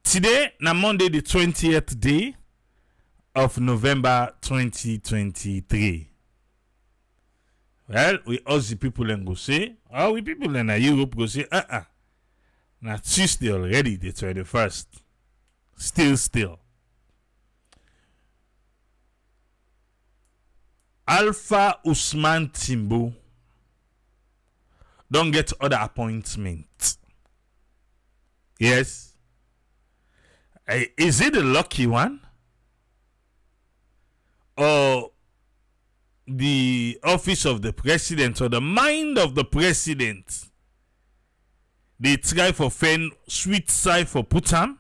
Today, na Monday, the 20th day of November 2023. Well, we ask the people and go say, we people in Europe go say, na Tuesday already, the 21st. Still. Alpha Osman Timbo don't get other appointment. Yes. Is it a lucky one? Or the office of the president or the mind of the president? They try for find sweet side for Putam?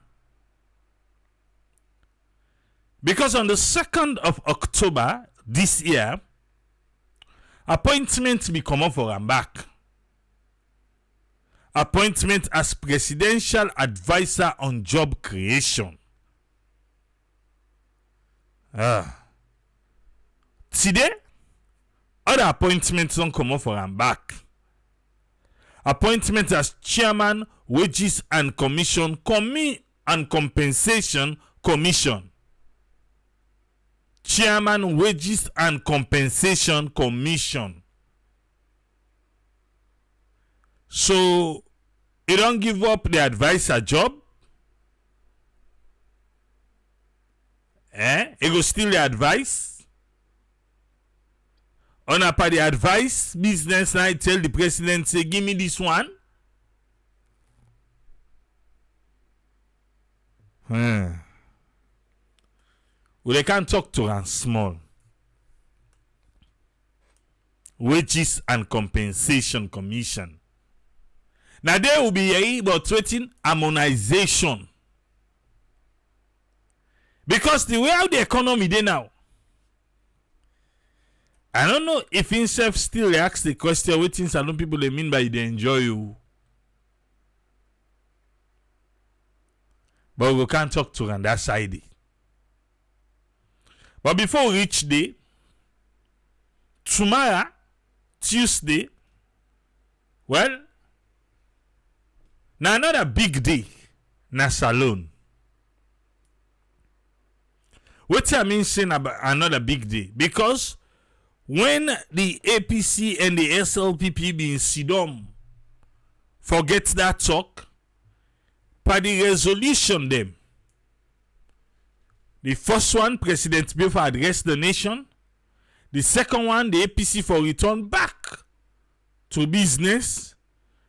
Because on the 2nd of October this year, appointment be come up for am back. Appointment as presidential advisor on job creation. Today, other appointments don't come up for am back. Appointment as chairman, wages and commission, and compensation commission. Chairman, wages and compensation commission. So, he don't give up the advisor job. He go steal the advice. On a part the advice, business now tell the president, say, give me this one. Well, they can't talk to them small. Wages and compensation commission. Now there will be about waiting harmonization. Because the way how the economy they now. I don't know if himself still asks the question what things some people they mean by they enjoy you. But we can't talk to on that side. But before we reach day, tomorrow, Tuesday, well, now another big day, na salon. What I mean saying about another big day? Because when the APC and the SLPP be in Sidom, forget that talk, by the resolution them. The first one, President Bill for address the nation. The second one, the APC for return back to business.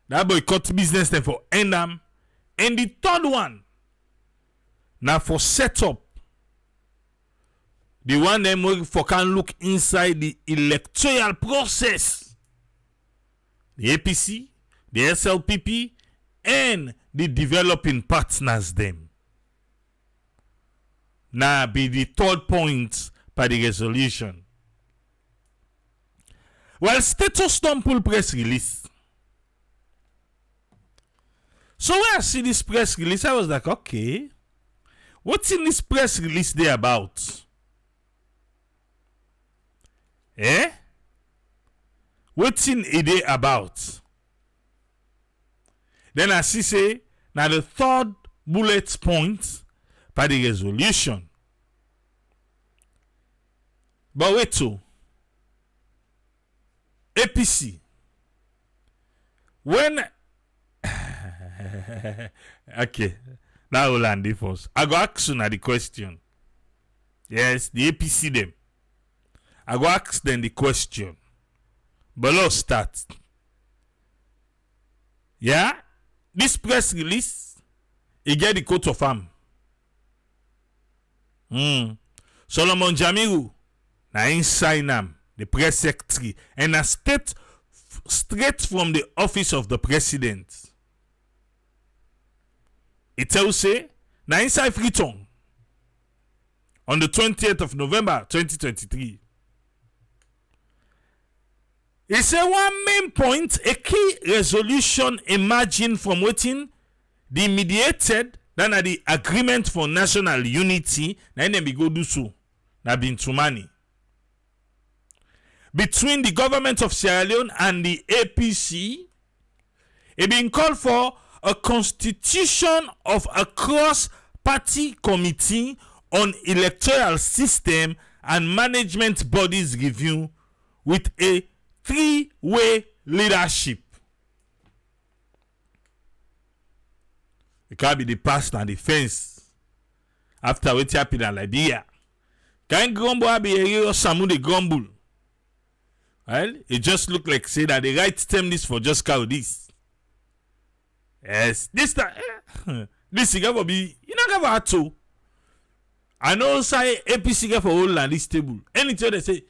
That boycott business then for end them. And the third one, now for set up. The one them for can look inside the electoral process. The APC, the SLPP, and the developing partners them. Now be the third point by the resolution. Well, status don't pull press release. So when I see this press release, I was like, okay, what's in this press release there about? What's in it there about? Then I see say, now the third bullet point by the resolution. But wait to APC. When okay, now we'll land it first. I go ask you now the question. Yes, the APC them. I go ask them the question. But let's start. Yeah? This press release, he get the coat of arm. Solomon Jamiru, na him sign am, the press secretary, and a straight from the office of the president. It tells say, na inside Freetown on the 20th of November 2023. He said one main point, a key resolution emerging from within the mediated than the agreement for national unity, then we go do so. Na been too many. Between the government of Sierra Leone and the APC, it been called for a constitution of a cross Party Committee on Electoral System and Management Bodies Review with a 3-way leadership. It can be the past and the fence. After what happened in Liberia. Can grumble be a Samu the grumble? Well, it just look like say that the right term this for just cow this. Yes, this time this is gonna be you not gonna have to. I know say APC get for all on this table. Anytime they say,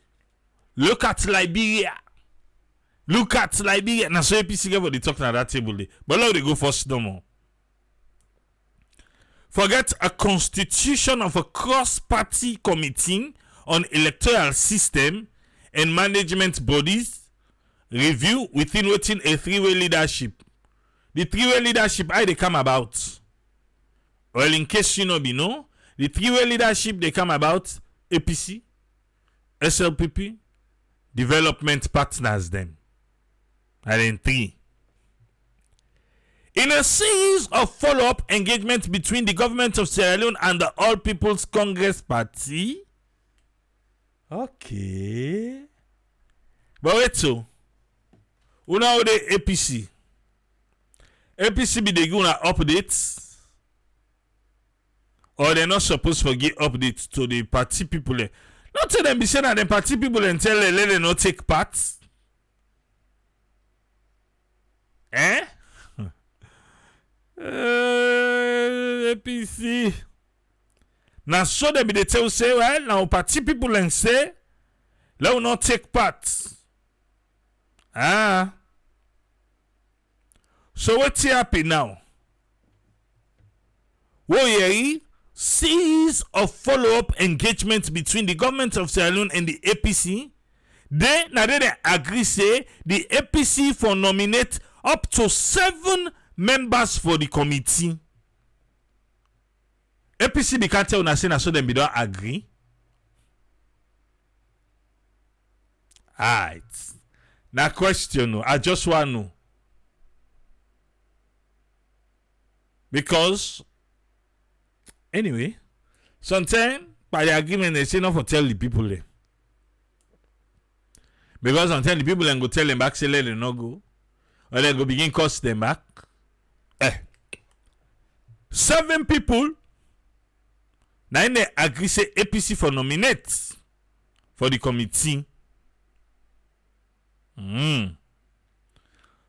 look at Liberia. Look at Liberia. Now so APC get for the talking at that table. But now they go first no more. Forget a constitution of a cross-party committee on electoral system and management bodies review within waiting a 3-way leadership. The 3-way leadership, how they come about? Well, in case you know, the 3-way leadership, they come about APC, SLPP, development partners them. And then 3. In a series of follow-up engagements between the government of Sierra Leone and the All People's Congress Party. Okay. But wait so. Una the APC. APC be they gonna updates. Or they're not supposed to give updates to the party people. Not to them be saying that the party people and tell them let them not take part. Eh? APC. Now so they be they tell say well now party people and say let will not take part. Ah. So what's happening now? Series of follow-up engagements between the government of Sierra Leone and the APC. They agree say the APC for nominate up to 7 members for the committee. APC they can't tell say so them they don't agree. Alright. Now question I just want to know. Because anyway, sometimes by the agreement they say not for tell the people there. Because sometimes the people then go tell them back say let them not go. Or they go begin cost them back. 7 people now they agree say APC for nominate for the committee.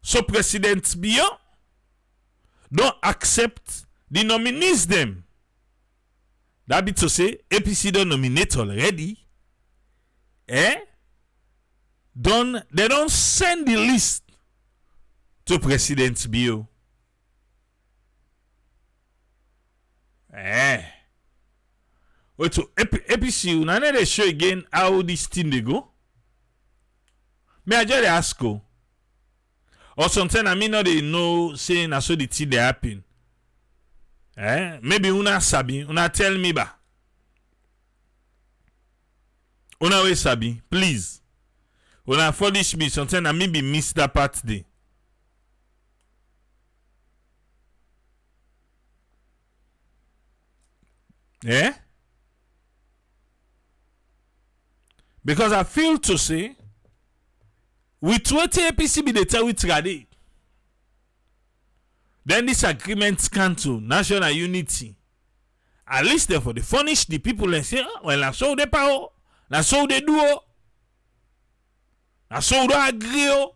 So President Bio don't accept the nominees them. That be to say APC don't nominate already. They don't send the list to President Bio. Wait to APC now they show again how this thing they go. May I just ask you? Or sometimes I mean not they know saying I saw the thing they happen. Maybe una sabi, una tell me ba. Una we sabi, please. Una furnish me sometimes I maybe miss that part day. Because I feel to say with what APC be the tell with ready. Then this agreement can to national unity. At least therefore they furnish the people and say, well, that's so they power, that's so they do, that's so they agree.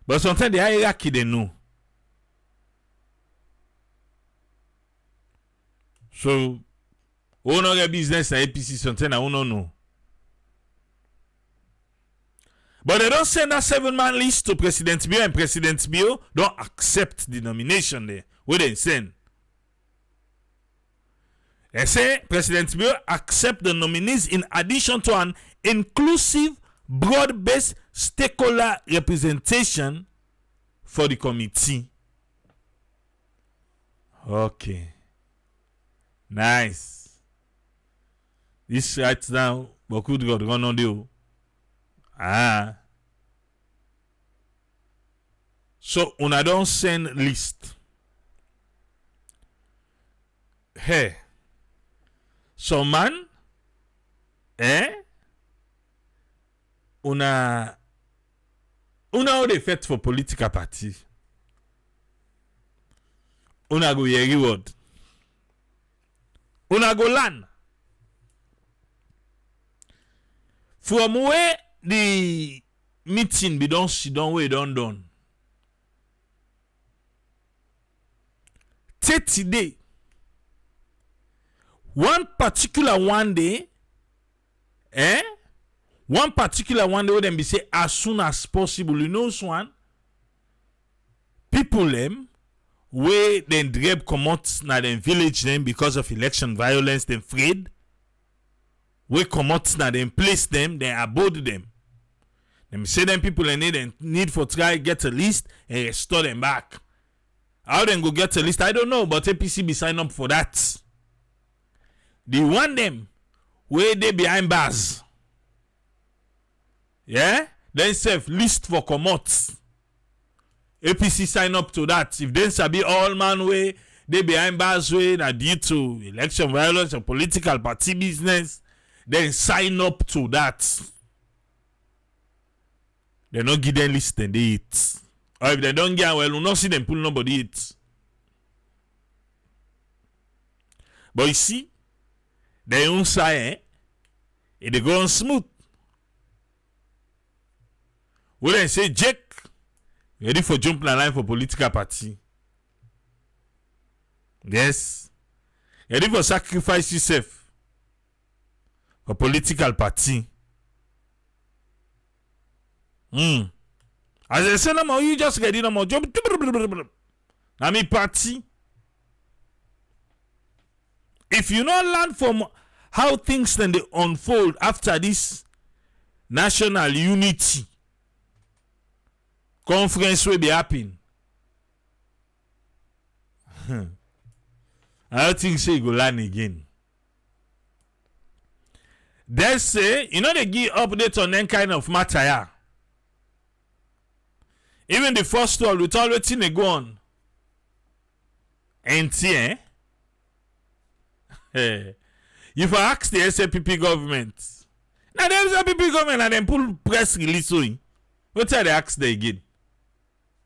But sometimes the hierarchy they know. So, who know get business at APC sometimes I don't know. But they don't send that 7-man list to President Bio, and President Bio don't accept the nomination there. What they send? They say President Bio accept the nominees in addition to an inclusive, broad-based stakeholder representation for the committee. Okay. Nice. This right now, but could God run on you? So una don't send list. Hey. Some man, una how they fet for political party. Una go ye reward. Una go land. From where the meeting be done, she done way done. 30 days. One particular one day, one particular one day where them be say as soon as possible. You know one? People them where then drab come out na them village them because of election violence, them afraid. Where come out na them place them, they abode them. Them say them people they need for try get a list and restore them back. How them go get a list? I don't know, but APC be sign up for that. They want them where they behind bars. Yeah? Then self list for commot. APC sign up to that. If then sabi all man way, they behind bars way that due to election violence or political party business, then sign up to that. They not give them list and they eat. Or if they don't get well, we'll not see them pull nobody eat. But you see, they own side, they go on smooth. When they say, Jake, ready for jump the line for political party. Yes. Ready for sacrifice yourself for political party. As I say, no, you just ready no more jump. I mean party. If you not learn from how things then they unfold after this national unity conference will be happening, I don't think so you go learn again. They say, you know, they give update on any kind of matter. Yeah. Even the first one, with all the thing they go on. And if I ask the SAPP government, now the SAPP government and then pull press release. What tell they ask them again?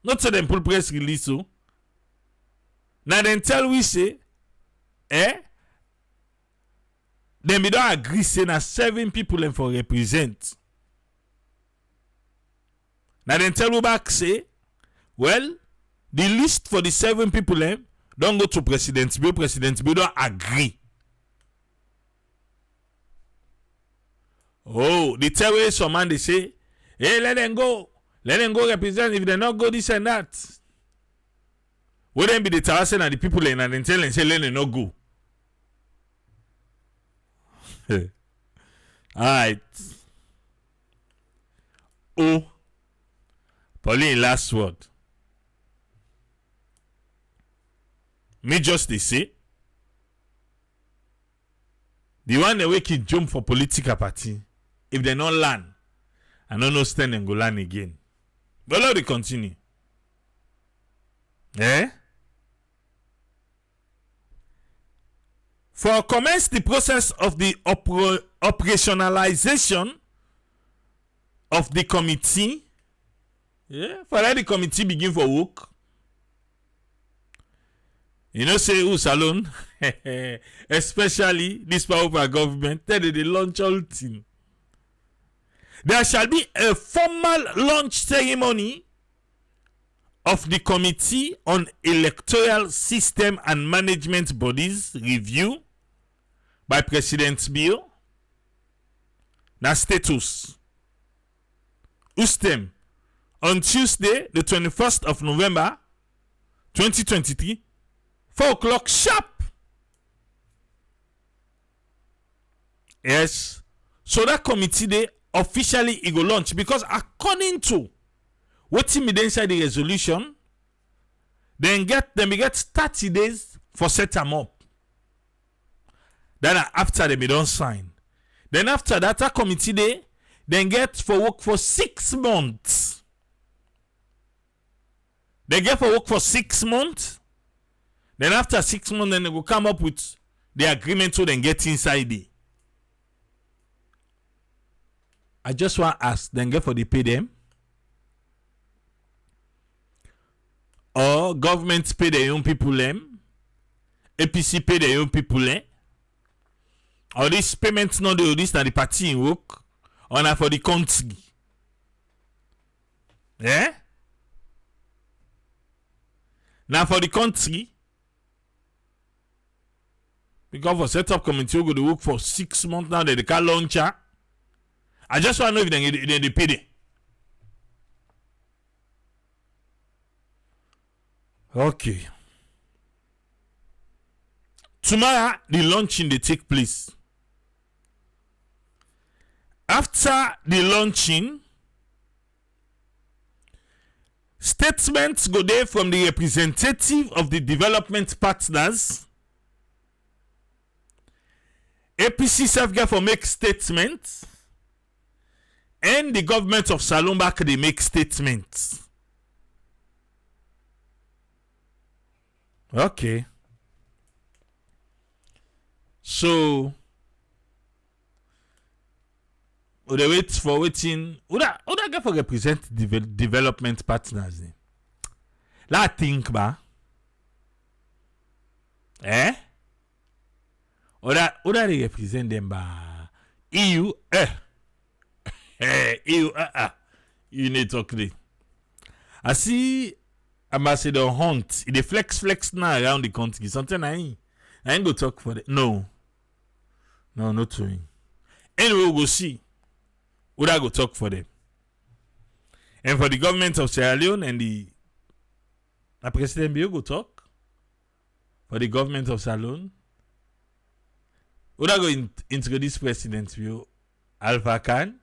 Not tell them pull press release. Now then tell we say, then we don't agree say na 7 people and for represent. Now then tell we back say, well, the list for the 7 people don't go to President Bill. President Bill don't agree. Oh, the tell way some man they say, hey, let them go represent. If they not go this and that, wouldn't be the Tarasen and the people and then tell and say let them not go. Alright. Oh, Pauline, last word. Me just they say the one they wake it jump for political party. If they not learn, I don't know stand and go learn again. But let it continue. For commence the process of the operationalization of the committee. For let the committee begin for work. You know, say who's alone, especially this powerful government, tell they launch all thing. There shall be a formal launch ceremony of the Committee on Electoral System and Management Bodies review by President Bill. Na status. Ustem on Tuesday, the 21st of November, 2023, 4 o'clock sharp. Yes. So that committee day officially it go launch because according to what me inside the resolution, then we get 30 days for set them up. Then after them don't sign. Then after that committee day, then get for work for 6 months. They get for work for 6 months. Then after 6 months, then they will come up with the agreement so then get inside there. I just want to ask, then get for the pay them? Or government pay their own people them? APC pay their own people them? Or this payment not do this na the party in work? Or na for the country? Eh? Now for the country, because for set up committee we go to work for 6 months now, they can't launch her. I just want to know if they pay them. Okay. Tomorrow the launching they take place. After the launching, statements go there from the representative of the development partners. APC self get for make statements, and the government of Salombak they make statements. Okay. So they wait for waiting. Would I get for represent development partners? La think ba. Eh? Would they represent them ba? EU EU you need to talk there. I see Ambassador Hunt. They flex now around the country. Something I ain't go talk for that. No, not to him. Anyway, we'll go see. Would I go talk for them? And for the government of Sierra Leone and the President Bio go talk for the government of Sierra Leone. Would I go introduce President Bio Alpha Khan?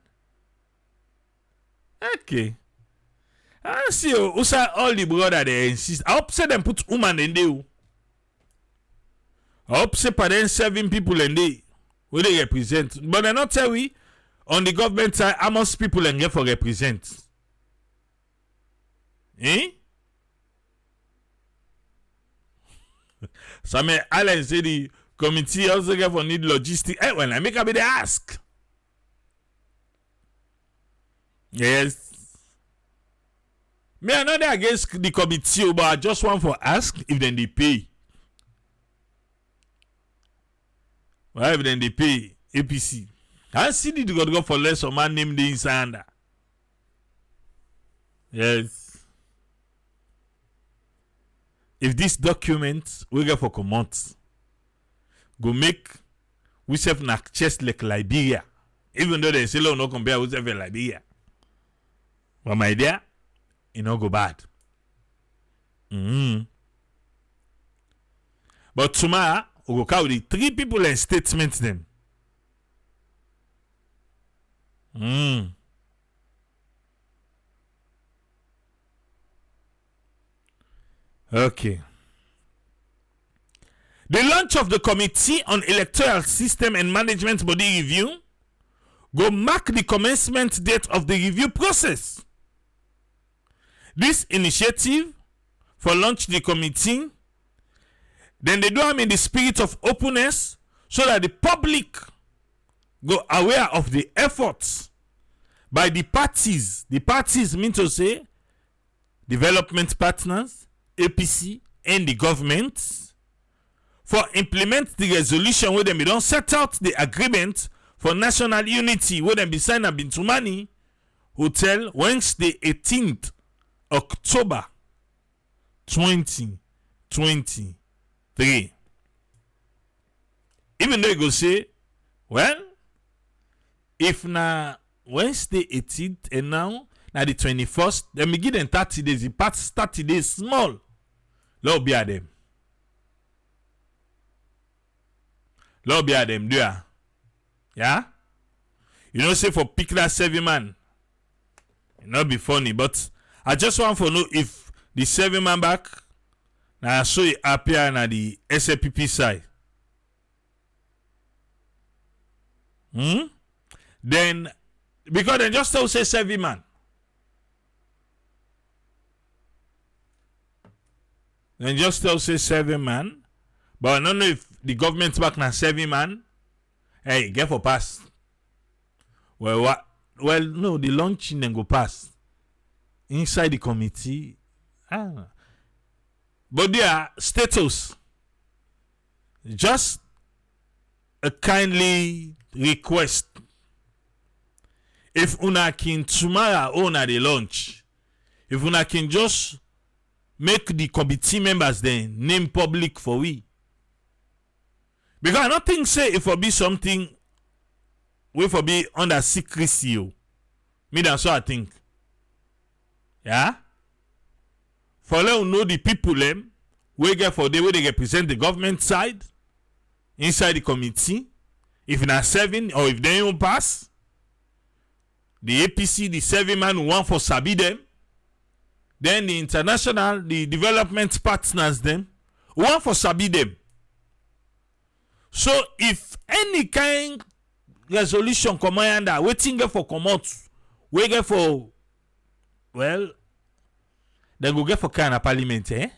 Okay. I see all the brother they insist. I hope say them put woman in there. I hope say for them 7 people in there who they represent. But they not tell we on the government side how much people and get for represent. Eh? So I mean Alan say the committee also get for need logistics. Hey, when I make a bit ask. Yes. Me I'm not against the committee, but I just want for ask if then they pay. Why if then they pay APC? I see the go for less or man name the inside. Yes. If this document we get for comment go make we self na chest like Liberia, even though they say no compare with Liberia. But my dear, it no go bad. But tomorrow we go carry the 3 people and statements them. Okay. The launch of the Committee on Electoral System and Management Body Review go mark the commencement date of the review process. This initiative for launch the committee, then they do them in the spirit of openness so that the public go aware of the efforts by the parties. The parties mean to say development partners, APC, and the government for implement the resolution where them don't set out the agreement for national unity where them be signed up into money hotel Wednesday 18th October 2023. Even though you go say, well, if na Wednesday 18th and now the 21st, then we give them 30 days. The part 30 days small. Lord be at them. Lord be at them, do ya? Yeah? You know, say for pick that 7 man. It not be funny, but I just want to know if the 7 man back now so it appear na the SAPP side. Then because they just tell say 7 man. Then just tell say 7 man. But I don't know if the government back na 7 man, hey, get for pass. Well, what? Well, no, the launching then go pass inside the committee. But their status, just a kindly request. If una can tomorrow own at the launch, if una can just make the committee members then name public for we. Because I don't think say if it be something we for be under secrecy. Me that's what I think. Yeah? For let know the people them we get for the way they represent the government side inside the committee. If not 7 or if they don't pass, the APC, the 7 man want for sabi them. Then the international, the development partners them want for sabi them. So if any kind resolution come under waiting for come out, we get for, well, then go get for kind of parliament, eh?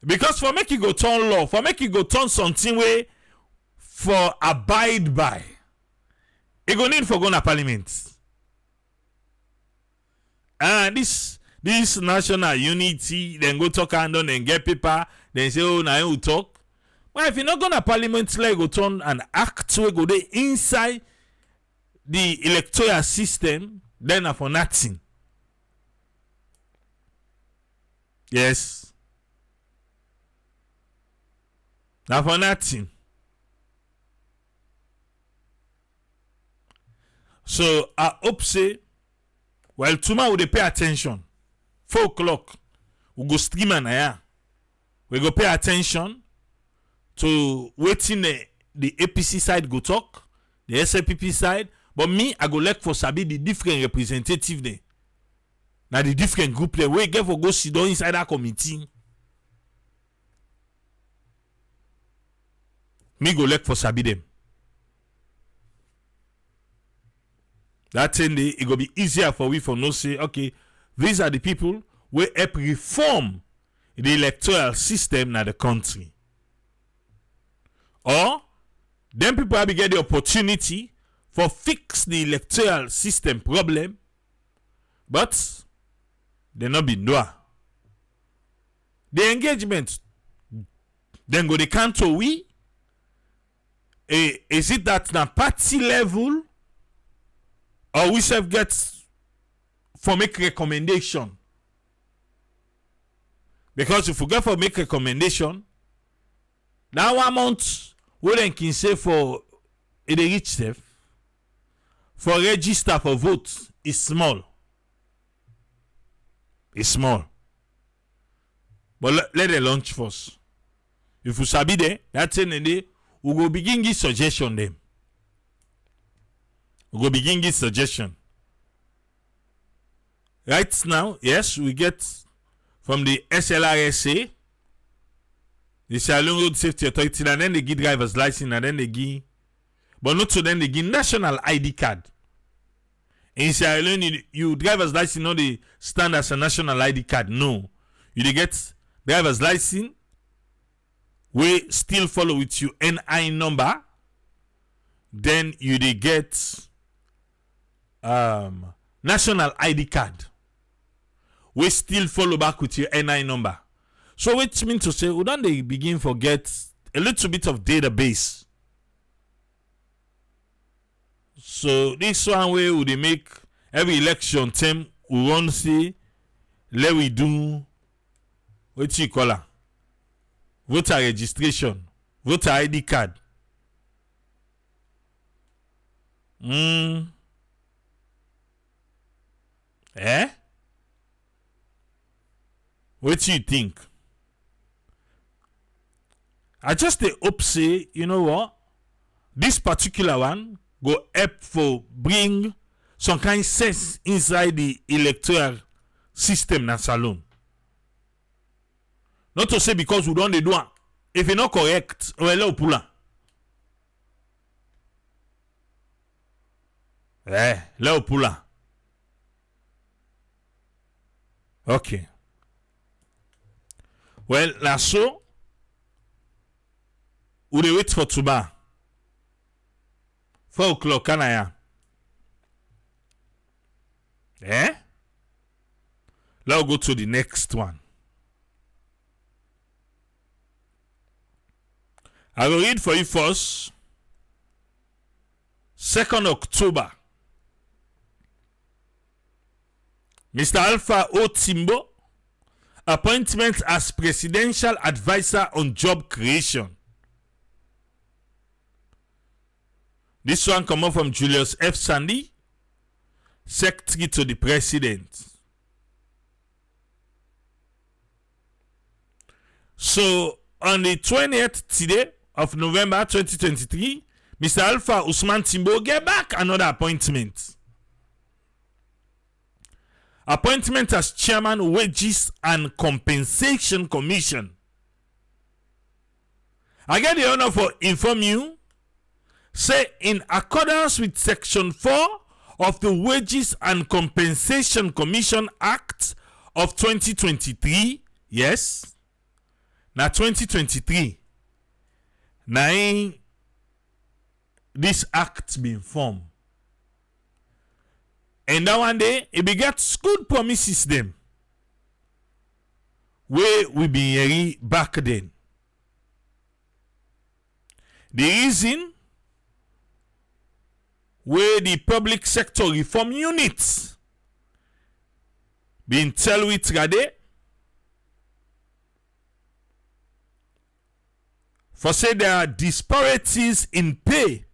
Because for make you go turn law, for make you go turn something way for abide by, it go need for go na parliament. And this national unity, then go talk and then get paper, then say, oh, now you talk. Well, if you're not going to parliament, like go turn and act, we go there inside the electoral system, then for nothing. Yes. Now for nothing. So I hope say, well, tomorrow we pay attention. 4 o'clock, we go stream and we go pay attention to waiting the APC side go talk, the SLPP side. But me, I go look for sabi the different representative there. Now the different group there, we get for go sit down inside that committee. Me go look for sabi them. That thing day, it go be easier for we for no say, okay, these are the people who help reform the electoral system in the country. Or, then people have get the opportunity for fix the electoral system problem, but they not been doing. The engagement, then go the canto we. Is it that na party level, or we self get for make recommendation? Because if we get for make recommendation, now 1 month we then can say for the rich stuff for register for vote is small. It's small. But let the launch first. If we sabi there, that's in the day, we go begin give suggestion them. We go begin give suggestion. Right now, yes, we get from the SLRSA, the Sierra Leone Road Safety Authority, and then they give driver's license, and then they give, but not so then they give national ID card. In Sierra Leone, you driver's license, not the stand as a national ID card. No, you get driver's license, we still follow with your NI number. Then you get national ID card. We still follow back with your NI number. So which means to say, we don't they begin forget a little bit of database. So this one way would they make every election term we want to see, let we do what you call it, voter registration, voter ID card. Eh? What do you think? I just hope say, you know what? This particular one go help for bring some kind of sense inside the electoral system na salon. Not to say because we don't do it. If it's not correct, well, pula. Leo pula. Okay. Well, na so we dey wait for Tuba. 4 o'clock, Kanaya. Let's go to the next one. I will read for you first. 2nd October. Mr. Alpha O. Timbo, appointment as Presidential Advisor on Job Creation. This one come up from Julius F. Sandy, Secretary to the President. So, on the 20th today of November 2023, Mr. Alpha Osman Timbo get back another appointment. Appointment as Chairman Wages and Compensation Commission. I get the honor for inform you, say in accordance with Section 4 of the Wages and Compensation Commission Act of 2023, yes, now 2023, now this act been formed. And that one day, it begets good promises them. Where we been hearing back then. The reason where the public sector reform units been tell with Rade for say there are disparities in pay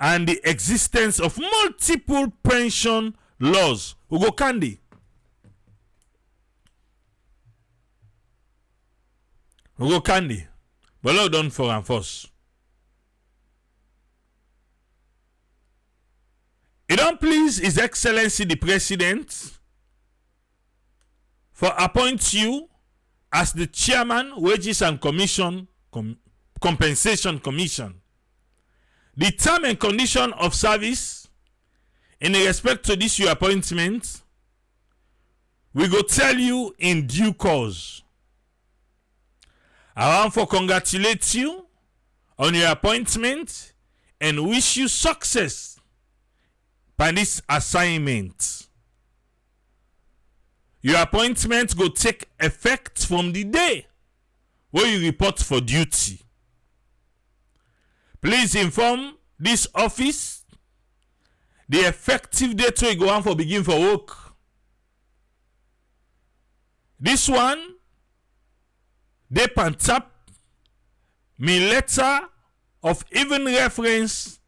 and the existence of multiple pension laws. Ugo Kandi. But Lord done for and first. It don't please His Excellency the President for appoint you as the Chairman Wages and Compensation Commission. The term and condition of service in respect to this your appointment, we go tell you in due course. I want to congratulate you on your appointment and wish you success by this assignment. Your appointment will take effect from the day where you report for duty. Please inform this office the effective date we go on for begin for work. This one, they pan tap me letter of even reference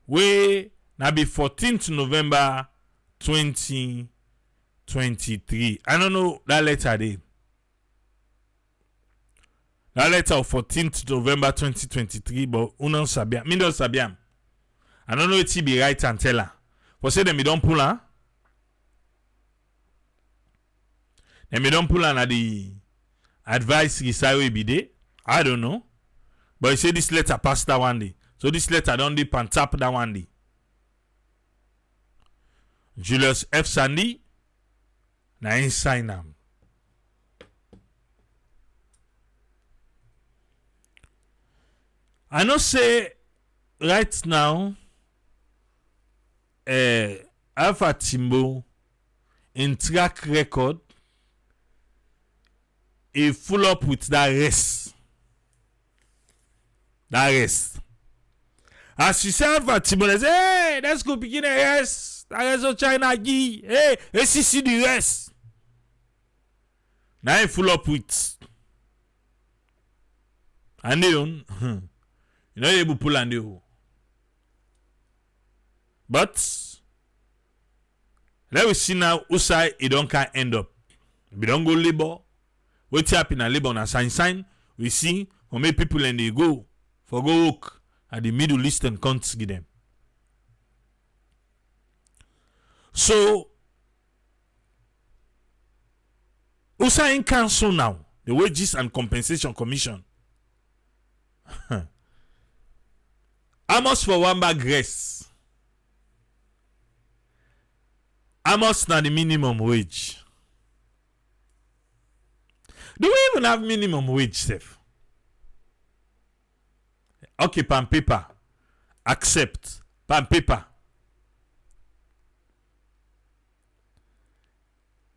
we na be 14th November 2023. I don't know that letter day. That letter of 14th November 2023, but unon sabiam. Me don't sabiam. I don't know if it be right and tell her. For say them me don't pull her. Them me don't pull her na the advice we be there. I don't know. But he say this letter passed that one day. So this letter don't dip and tap that one day. Julius F. Sandy. Na in sign am. I know say right now Alpha Timbo in track record is full up with that rest. That rest. As you say Alpha Timbo, they say, hey, let's go begin a rest. That rest of China G. Hey, let's see the rest. Now he full up with. And they don't. You know able pull and do. But let us see now who side it don't can end up. We don't go labor. What happen in labor na sign. We see how many people and they go for go work at the Middle Eastern countries give them. So Usa in council now, the Wages and Compensation Commission. How much for one bag rice? How much na the minimum wage? Do we even have minimum wage, Seth? Okay, pen paper. Accept. Pen paper.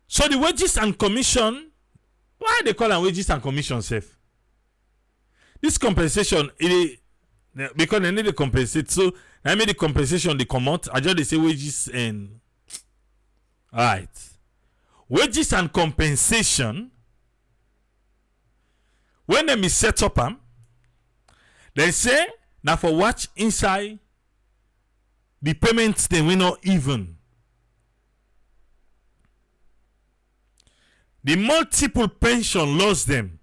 So the wages and commission, why they call them wages and commission, Seth? This compensation, because they need to compensate. So I made the compensation they come out. I just they say wages and alright. Wages and compensation. When they set up them, they say now for watch inside the payments they will not even. The multiple pension lost them.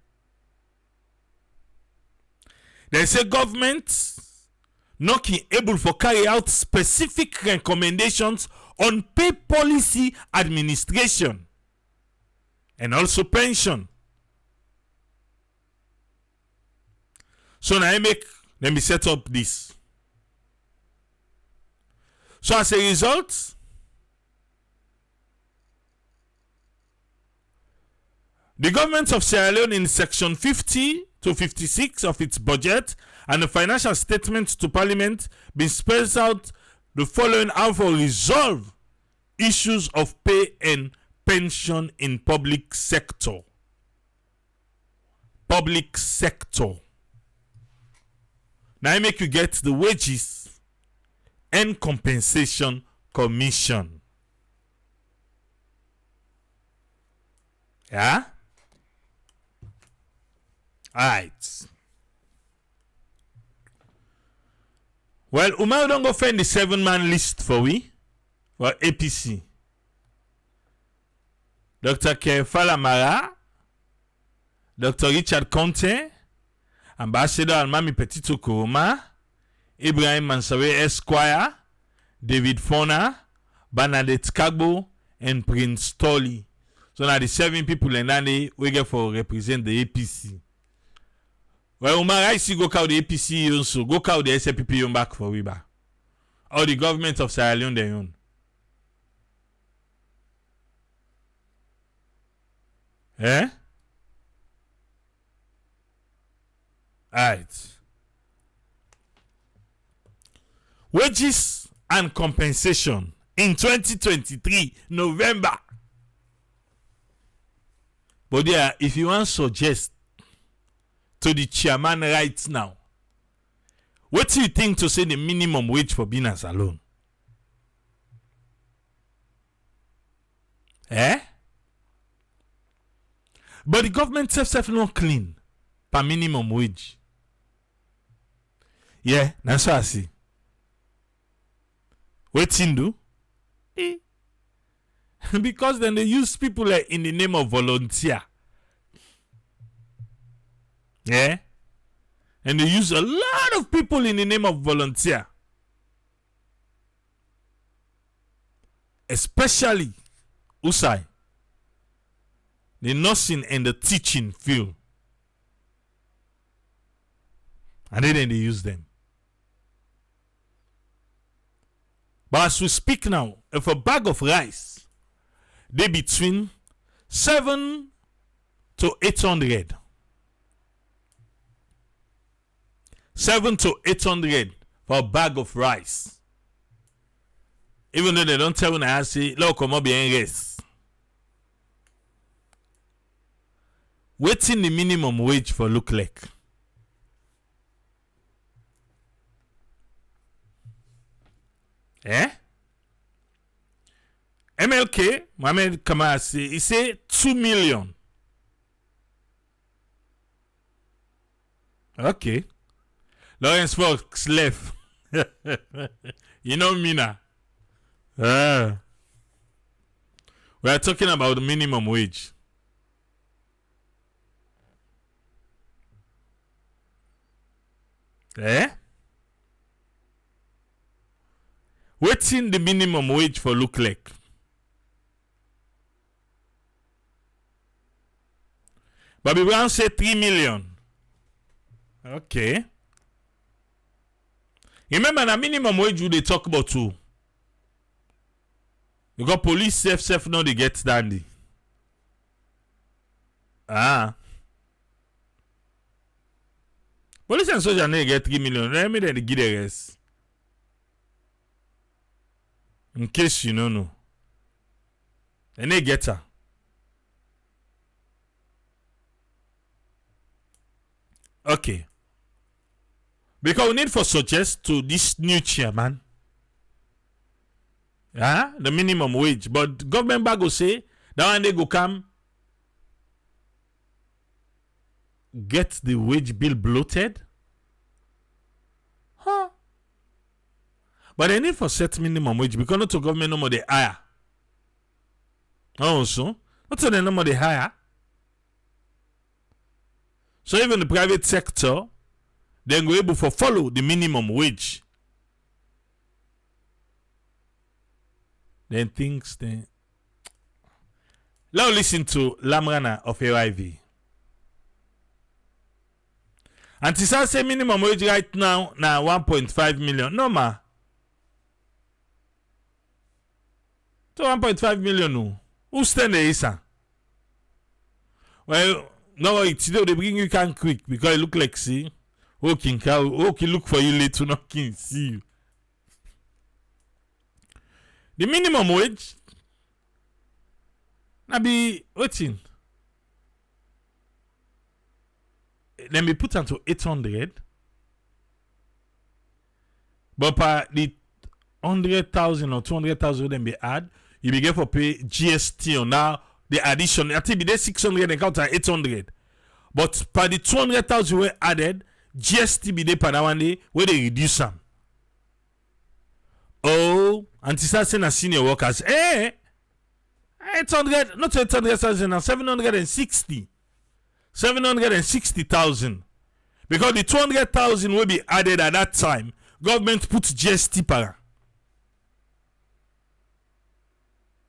They say government not able for carry out specific recommendations on pay policy administration and also pension. So now let me set up this. So as a result, the government of Sierra Leone in section 50 to 56 of its budget and the financial statement to Parliament been spells out the following how to resolve issues of pay and pension in public sector. Public sector. Now I make you get the wages and compensation commission. Yeah? Alright. Well, Umar don't go find the 7-man list for APC. Dr. Kefala Mara, Dr. Richard Conte, Ambassador Almami Petito Kuruma, Ibrahim Mansawe Esquire, David Fona, Bernadette Kagbo, and Prince Tolly. So now the 7 people in Nani we get for represent the APC. Well, Umar, I see go call the APC also, go call the SPP back for Wiba. Or the government of Sierra Leone they own. Eh? Alright. Wages and compensation in 2023 November. But there, if you want to suggest to the chairman right now, what do you think to say the minimum wage for business alone? Eh? But the government self not clean per minimum wage. Yeah, that's what I see. What in do? Because then they use people like in the name of volunteer. Yeah? And they use a lot of people in the name of volunteer. Especially Usai, the nursing and the teaching field. And then they use them. But as we speak now, if a bag of rice, they between 7 to 800. 7 to 800 for a bag of rice. Even though they don't tell me, I say, look, come up behind rest. Waiting the minimum wage for look like. Eh? MLK, Mohamed Kamara say, he say 2 million. Okay. Lawrence Fox left. You know me now. We are talking about the minimum wage. Eh? Waiting the minimum wage for look like. Bobby Brown said 3 million. Okay. Remember the minimum wage they talk about too. Because police self now they get dandy. Police and soldier no get 3 million. Let me then give the rest. In case you don't know. And they get her. Okay. Because we need for suggest to this new chairman. Yeah, the minimum wage. But government bag will say that one they go come get the wage bill bloated. Huh? But they need for set minimum wage because not to government no more they hire. Also, not to the no more they hire. So even the private sector, then go able to follow the minimum wage. Then things then. Now listen to Lamrana of AIV. And Tisa say minimum wage right now 1.5 million. No ma. To 1.5 million no. Who stand there is? Well, no, today they bring you can quick because it look like see. Okay, look for you later, not can see you. The minimum wage na be waiting. Then be put onto 800. But per the 100,000 or 200,000 then be add, you be get for pay GST on now the addition. I think be there 600 and count at 800. But per the 200,000 we added, GST be there per that one day where they reduce them. Oh, and to start saying as senior workers, 800, not 800,000, 760. 760,000. Because the 200,000 will be added at that time. Government put GST para.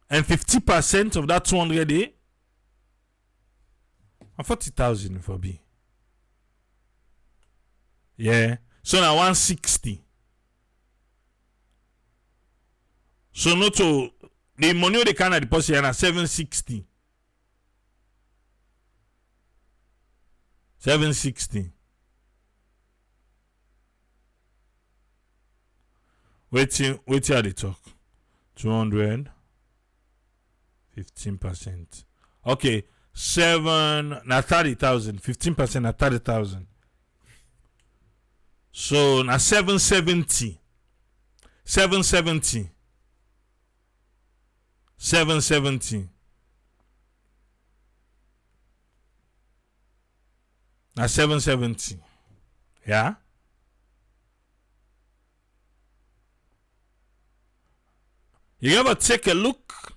And 50% of that 200 day, 40,000 for B. Yeah. So now 160. So not to the money they can deposit na 760. 760. Wait till they talk. 200. 15%. Okay. 30,000. 15% na 30,000. So na 770. 770. 770. Na 770. Yeah? You ever take a look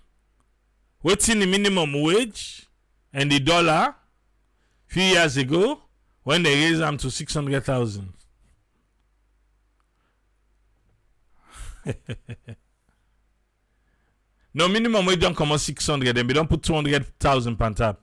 what's in the minimum wage and the dollar few years ago when they raised them to 600,000? No, minimum wage don't come out 600 and we don't put 200,000 on top.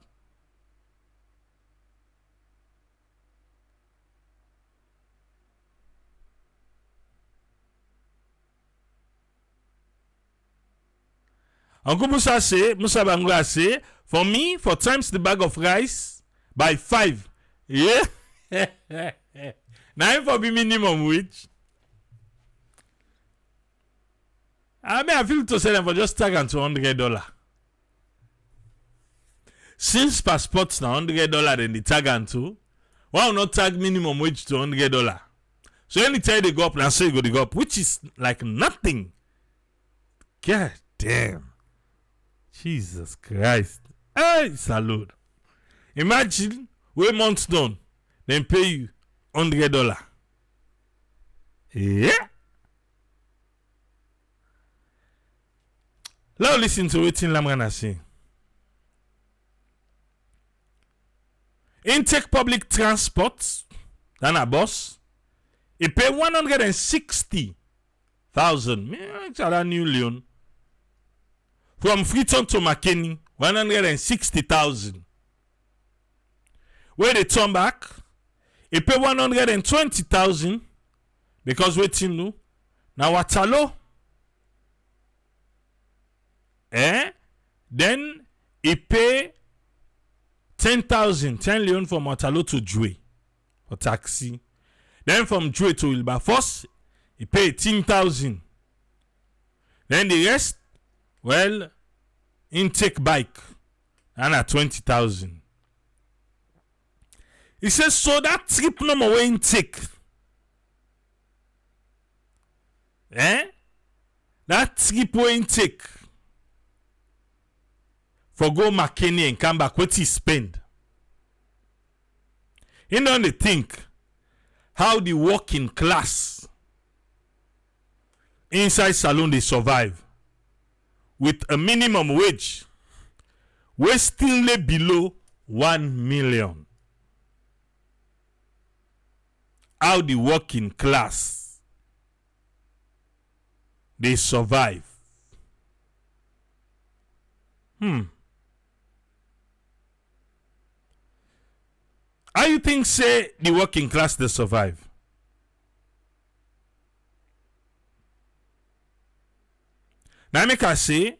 Uncle Musa Bangura say, for me, for times the bag of rice by 5. Yeah. Now for be minimum wage. I feel to sell them for just tag and $200. Since passports now $100 then the tag and two, why not tag minimum wage to $100? So anytime they go up, now say they go up, which is like nothing. God damn. Jesus Christ. Hey, salute. Imagine we months done, then pay you $100. Yeah. Now listen to what Lamrana say. Intake public transport, than a bus, it pay 160,000. It's a new loan. From Freetown to McKinney, 160,000. Where they turn back, it pay 120,000 because waiting no. Now Watalo, then it pay 10,000, 10 million from Watalo to Jue for taxi. Then from Joe to Wilberforce, he pay 18,000. Then the rest, well, intake bike, and at 20,000. He says, so that trip number we intake. That trip we intake for go McKinney and come back, what he spend? You don't think how the working class inside Salone they survive with a minimum wage we still lay below 1 million. How the working class they survive. How you think say the working class they survive? Now make I say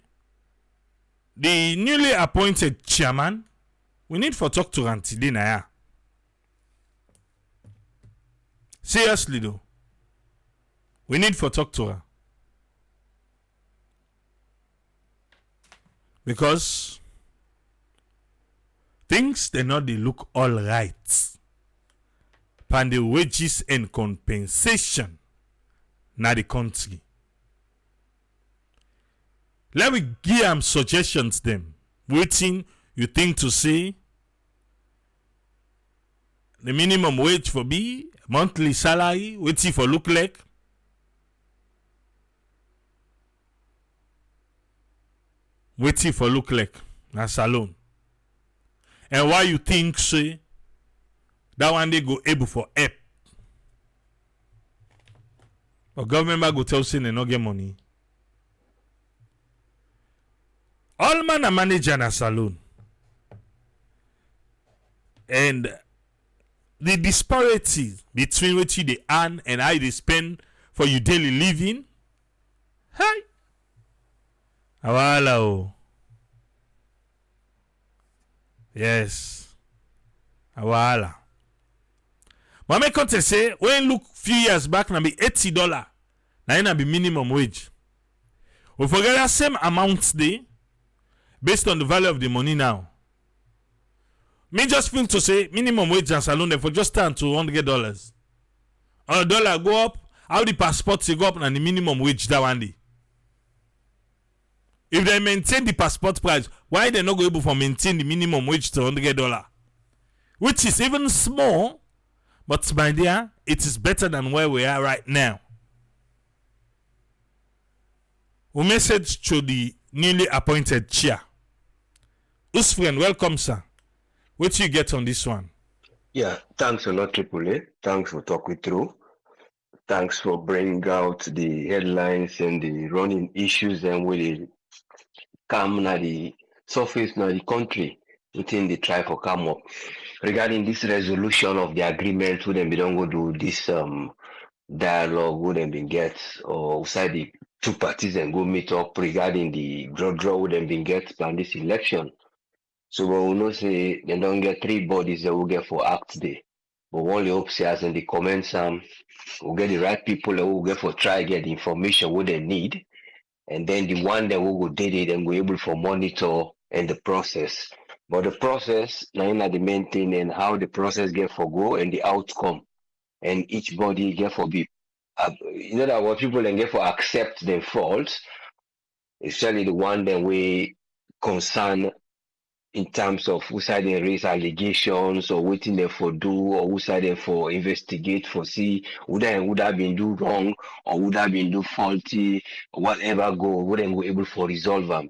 the newly appointed chairman, we need for talk to Auntie Dina. Seriously though, we need for talk to her. Because things they not they look all right. Pan the wages and compensation na the country. Let me give them suggestions them. Waiting you think to say the minimum wage for be monthly salary, waiting for look like. Waiting for look like na salon. And why you think say that one day go able for help? But government go tell say they no get money. All man a manager na salon. And the disparity between what you they earn and how they spend for your daily living. Hi. Awala o. Yes. Awala. But me come to say, when look few years back, na be $80. Na be minimum wage. We forget that same amount there, based on the value of the money now. Me just feel to say minimum wage and salon for just stand to $100. Or dollar go up, how the passport go up and the minimum wage that one day. If they maintain the passport price, why they not go able to maintain the minimum wage to $100? Which is even small, but my dear, it is better than where we are right now. We message to the newly appointed chair. Osman, welcome, sir. What do you get on this one? Yeah, thanks a lot, Triple A. Thanks for talking through. Thanks for bringing out the headlines and the running issues and will come na the surface na the country within the try for come up. Regarding this resolution of the agreement, would them be don't go do this dialogue, would them be get or outside the two parties and go meet up regarding the draw would them be get plan this election. So we know say they don't get three bodies that will get for act day. But only hope say as in the comments we'll get the right people that will get for try get the information what they need. And then the one that will go did it and we're able for monitor and the process. But the process, now the main thing and how the process get for go and the outcome. And each body get for be you know that what people then get for accept their faults, especially the one that we concern in terms of who side they raise allegations or waiting there for do or who side they for investigate for see would have been do wrong or would have been do faulty or whatever go wouldn't go able for resolve them.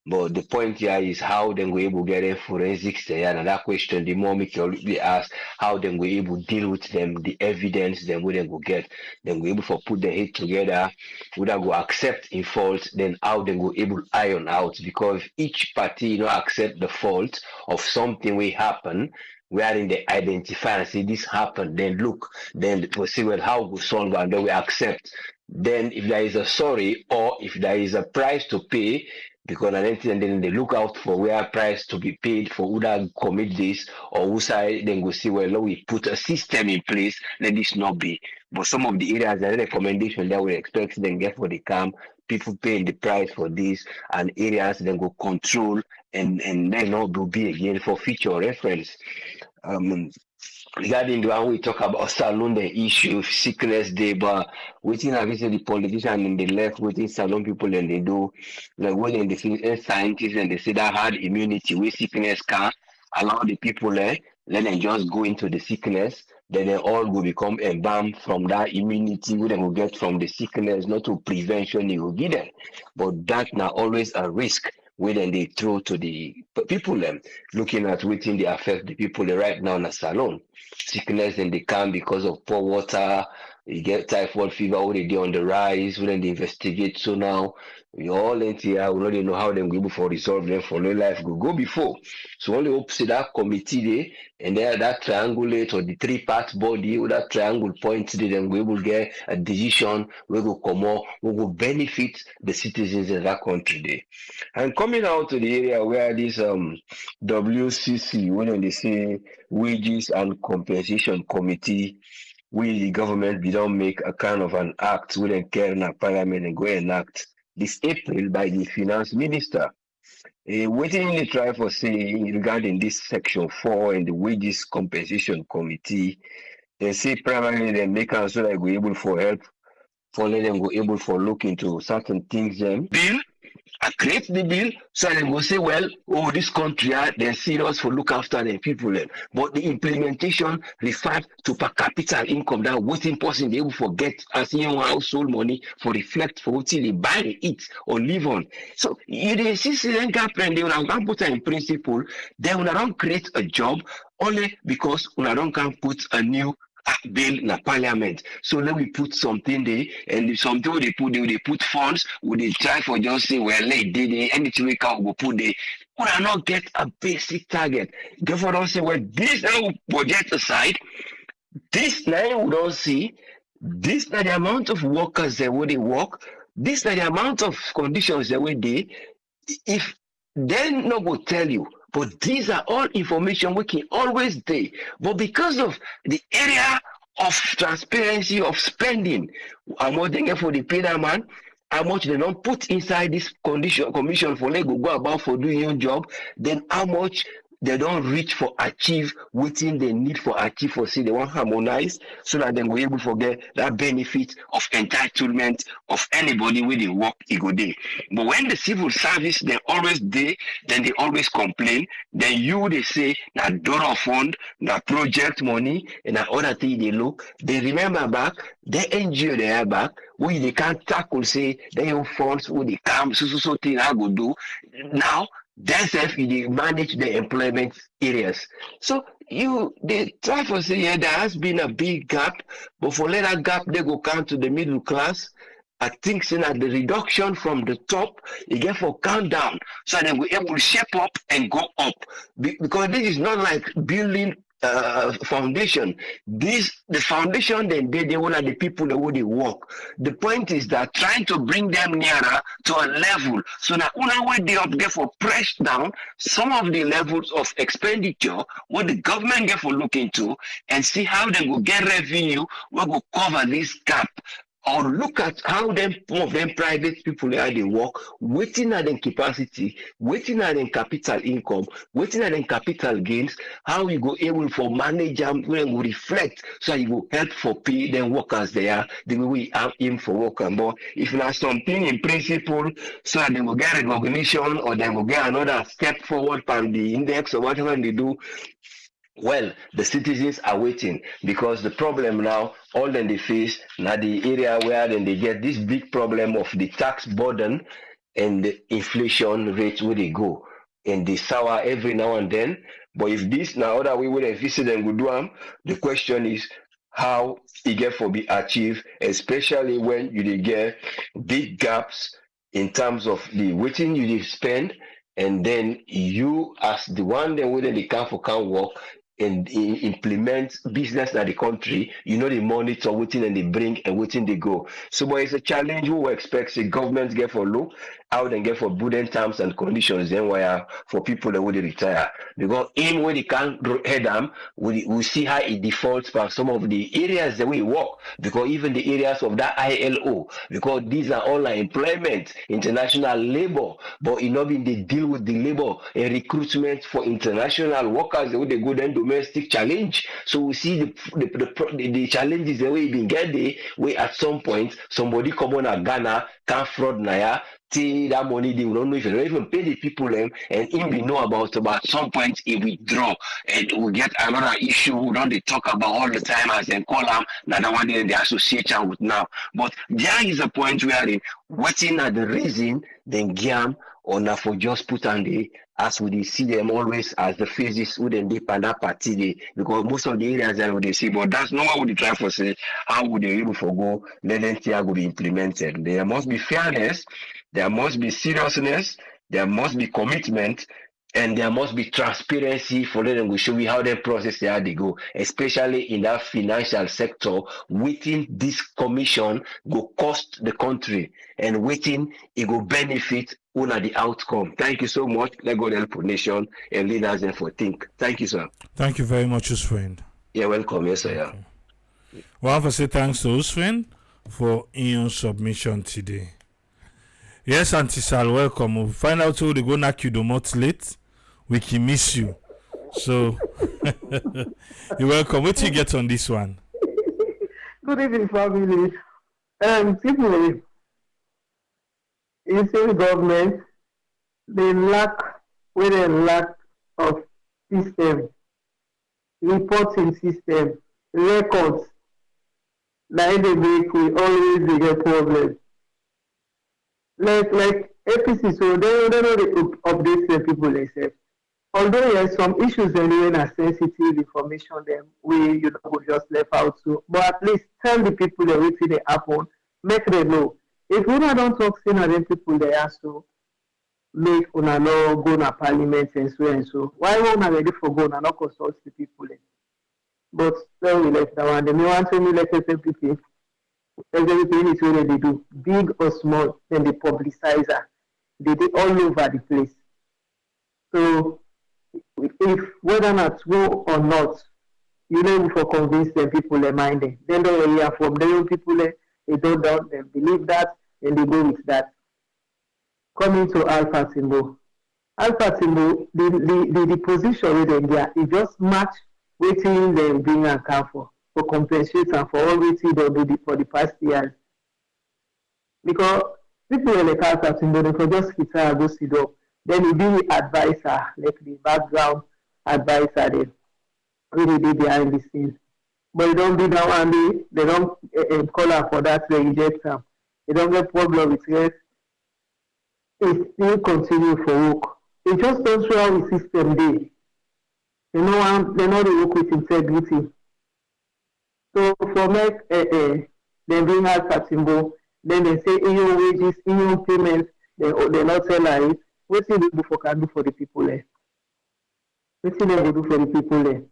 But the point here is how then we able get a forensics there, and that question the more we can ask how then we able deal with them, the evidence then we then go get, then we able for put the head together, would go accept in fault, then how then we able iron out because each party accept the fault of something will happen. We are in the identify and say this happened, then look, then we see well how we solve and then we accept. Then if there is a sorry or if there is a price to pay, because and then they look out for where price to be paid for who that commit this or who side then go see well let we put a system in place, let this not be. But some of the areas and recommendation that we expect them get for the camp, people paying the price for this and areas then go control and then not will be again for future reference. Um, Regarding the one we talk about salon the issue sickness day, but waiting I visit the politician in the left waiting salon people and they do like when they see scientists and they say that hard immunity where sickness can allow the people let them just go into the sickness, then they all will become embalmed from that immunity we then will get from the sickness, not to prevention you will get them. But that now always a risk where then they throw to the people looking at waiting they affect the people right now in the salon sickness and they come because of poor water. You get typhoid fever already on the rise. When they investigate, so now we all in here. We already know how them go able for resolve them for no life go before. So only hope see that committee there and then that triangulate or the three-part body or that triangle point they then we will get a decision we go come out, we will benefit the citizens in that country there. And coming out to the area where this WCC when they say wages and compensation committee, we the government we don't make a kind of an act we don't care in a parliament and go enact this April by the finance minister. Waiting they try for say regarding this section 4 in the wages compensation committee, they say primarily they make us so that we able for help for let them go able for look into certain things bill I create the bill so they go say, well, oh, this country they're serious for look after the people. But the implementation referred to per capita income that waiting person they will forget as in household money for reflect for what they buy, eat, or live on. So you they see student gap and they will not put in principle, they will not create a job only because we don't can put a new bill in the parliament. So let we put something there and something they put funds, would they try for just say, well, they did anything we can go put there. We will not get a basic target. Therefore, don't say, well, this now budget aside, this now we don't see, this now the amount of workers that will they work, this now the amount of conditions that will they, if then no go tell you, but these are all information we can always do. But because of the area of transparency of spending, how much they get for the pay that man, how much they don't put inside this condition commission for let go about for doing your job, then how much they don't reach for achieve within the need for achieve for see they want harmonize so that they will able to get that benefit of entitlement of anybody with the work it go day. But when the civil service they always day, then they always complain, then you they say that dollar fund, that project money and that other thing they look, they remember back, they NGO they are back, we they can't tackle say they own funds who they come so thing I go do. Now themselves they manage the employment areas. So you they try for say yeah there has been a big gap, but for let that gap they go count to the middle class. I think saying that the reduction from the top you get for countdown so that we able to shape up and go up because this is not like building foundation. This the foundation then they one of the people that would they work. The point is that trying to bring them nearer to a level so that one way they up get for press down some of the levels of expenditure what the government get for look into and see how they will get revenue what will cover this gap or look at how them some of them private people how they work, waiting at them capacity, waiting at them capital income, waiting at them capital gains, how you go able for manage them when we reflect so you go help for pay them workers there the way we have him for work and more. If not something in principle so that they will get recognition or they will get another step forward from the index or whatever they do, well, the citizens are waiting because the problem now, all then they face now the area where then they get this big problem of the tax burden and the inflation rate where they go. And they sour every now and then. But if this now other way where they visit them go do the question is how it get for be achieved, especially when you dey get big gaps in terms of the waiting you dey spend and then you as the one then whether they can for can work and implement business in the country, you know, they monitor wetin and they bring and wetin they go. So, but it's a challenge. We expect the government get for look how they get for prudent terms and conditions. Then why for people that would retire because in when they can't head them, we see how it defaults for some of the areas that we work because even the areas of that ILO because these are all like employment, international labor, but in not being they deal with the labor and recruitment for international workers the way they go then domestic challenge. So we see the challenges the way it been get there where at some point somebody come on a Ghana can fraud naya till that money they will not know if they don't even pay the people them and him be know about some point he withdraw and we get another issue we don't they talk about all the time as they call them now that one they associate am with now. But there is a point where they waiting at the reason then gam or na for just put on the as we dey see them always as the phases who then dip on that party dey because most of the areas that we dey see but that's not what we dey try for say how would they able for go let them see how go be implemented. There must be fairness, there must be seriousness, there must be commitment, and there must be transparency for them to show you how they process how they go, especially in that financial sector. Waiting this commission go cost the country and waiting it go benefit una the outcome. Thank you so much. Let God help nation and leaders and for think. Thank you, sir. Thank you very much, Osman. You're welcome. Yes, sir. Yeah. We want to say thanks to Osman for your submission today. Yes, Auntie Sal, welcome. We'll find out who they go knock you the most late. We can miss you. So, you're welcome. What do you get on this one? Good evening, family. Simply, in the government, they lack of system, reporting system, records. Like they make, we always get problems. Like APC, so they don't know the update the people themselves. Although there's some issues anyway and sensitive information them we could just left out to, but at least tell the people that we see they happen, make them know. If we don't talk to them people they have to make una no go na parliament and so and so. Why won't I ready for go na not consult the people then? But so we left that one. They want to let people everything is what they do, big or small, then they publicize her. They all over the place. So if whether or not go or not, you know for convince the people they mind them. Then they hear from them people they don't doubt them, believe that, and they go with that. Coming to Alpha Timbo. Alpha Timbo, the position with them there, it just match waiting them bring and come for compensate and for all waiting they do for the past years. Because people in the Alpha Timbo, they for just retire go sit up. Then he be the advisor, like the background advisor then really be behind the scenes. But you don't be down and they don't call her for that, they reject them. They don't get problem with it. It still continue for work. It just don't show how the system dey. They know they work with integrity. So for make they bring out Timbo, then they say in your wages, in your payments, they not tell her it. What do they can do for the people there? What do they do for the people there?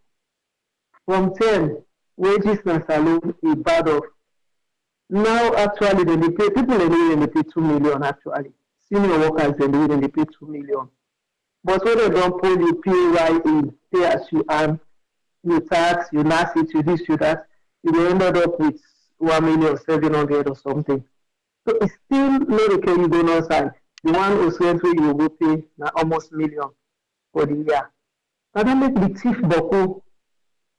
From 10, wages na salon is bad off. Now actually they pay people they pay 2 million actually. Senior workers they pay 2 million. But when they don't pull you PAYE, pay as you earn, you tax, you nash it, you this, you that, you will end up with 1,700,000 or something. So it's still not the case you go outside. The one who says you will pay na almost million for the year. And that make the thief boku.